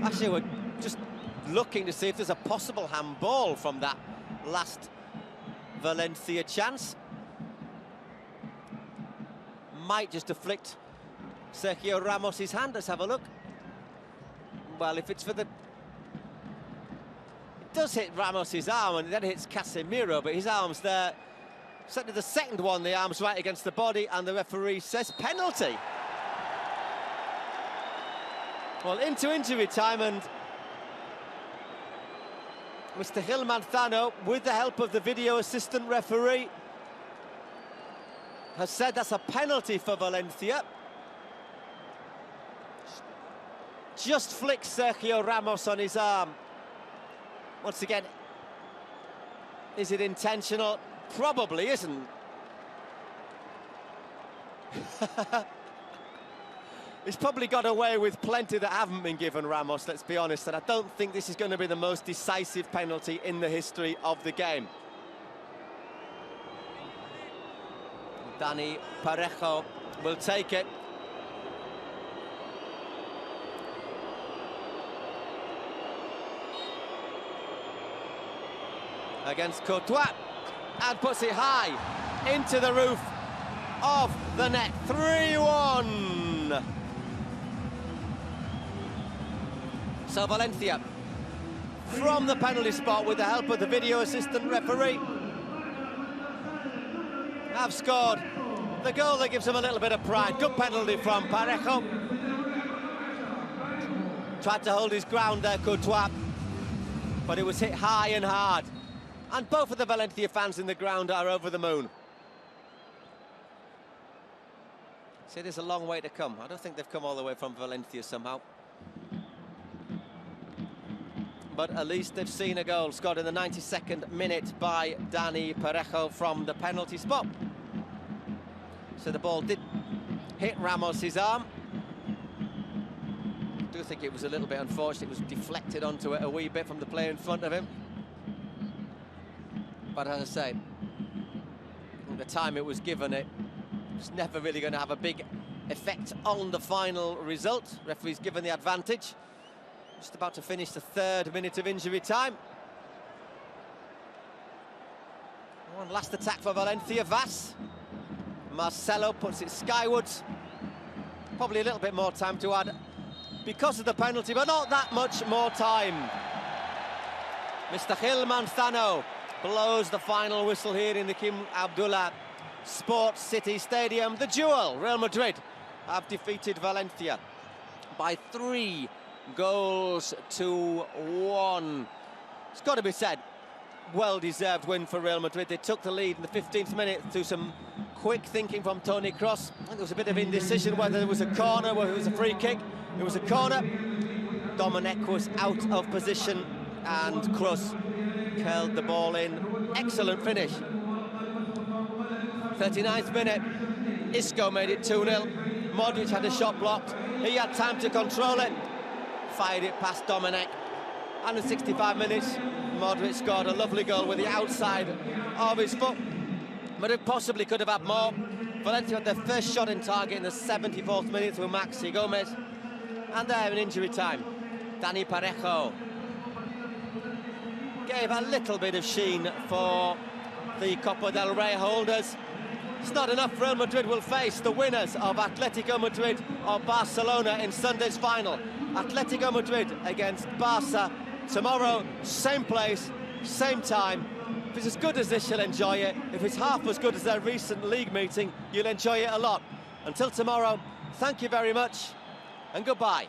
Actually, we're just looking to see if there's a possible handball from that last Valencia chance. Might just have flicked Sergio Ramos's hand. Let's have a look. Well, if it's for the... It does hit Ramos's arm, and then hits Casemiro, but his arm's there. Certainly the second one, the arm's right against the body, and the referee says penalty. Well, into injury time, and Mr. Gil Manzano, with the help of the video assistant referee, has said that's a penalty for Valencia. Just flicks Sergio Ramos on his arm. Once again, is it intentional? Probably isn't. He's probably got away with plenty that haven't been given Ramos, let's be honest, and I don't think this is going to be the most decisive penalty in the history of the game. Dani Parejo will take it. Against Courtois, and puts it high into the roof of the net. 3-1. So Valencia, from the penalty spot with the help of the video assistant referee, have scored the goal that gives them a little bit of pride. Good penalty from Parejo. Tried to hold his ground there, Courtois, but it was hit high and hard. And both of the Valencia fans in the ground are over the moon. See, there's a long way to come. I don't think they've come all the way from Valencia somehow. But at least they've seen a goal scored in the 92nd minute by Dani Parejo from the penalty spot. So the ball did hit Ramos's arm. do think it was a little bit unfortunate. It was deflected onto it a wee bit from the player in front of him. But as I say, at the time it was given, it was never really going to have a big effect on the final result. Referee's given the advantage. Just about to finish the 3rd minute of injury time. One last attack for Valencia. Vas. Marcelo puts it skywards. Probably a little bit more time to add because of the penalty, but not that much more time. Mr. Gil Manzano blows the final whistle here in the Kim Abdullah Sports City Stadium. The duel, Real Madrid have defeated Valencia by 3 goals to 1. It's got to be said, well-deserved win for Real Madrid. They took the lead in the 15th minute through some quick thinking from Toni Kroos. I think there was a bit of indecision whether it was a corner, whether it was a free kick. It was a corner. Dominic was out of position and Kroos curled the ball in. Excellent finish. 39th minute, Isco made it 2-0. Modric had a shot blocked. He had time to control it. Fired it past Dominic. And in 65 minutes, Modric scored a lovely goal with the outside of his foot. But it possibly could have had more. Valencia had their first shot in target in the 74th minute through Maxi Gomez. And there in injury time, Dani Parejo gave a little bit of sheen for the Copa del Rey holders. It's not enough. Real Madrid will face the winners of Atletico Madrid or Barcelona in Sunday's final. Atletico Madrid against Barca tomorrow, same place, same time. If it's as good as this, you'll enjoy it. If it's half as good as their recent league meeting, you'll enjoy it a lot. Until tomorrow, thank you very much and goodbye.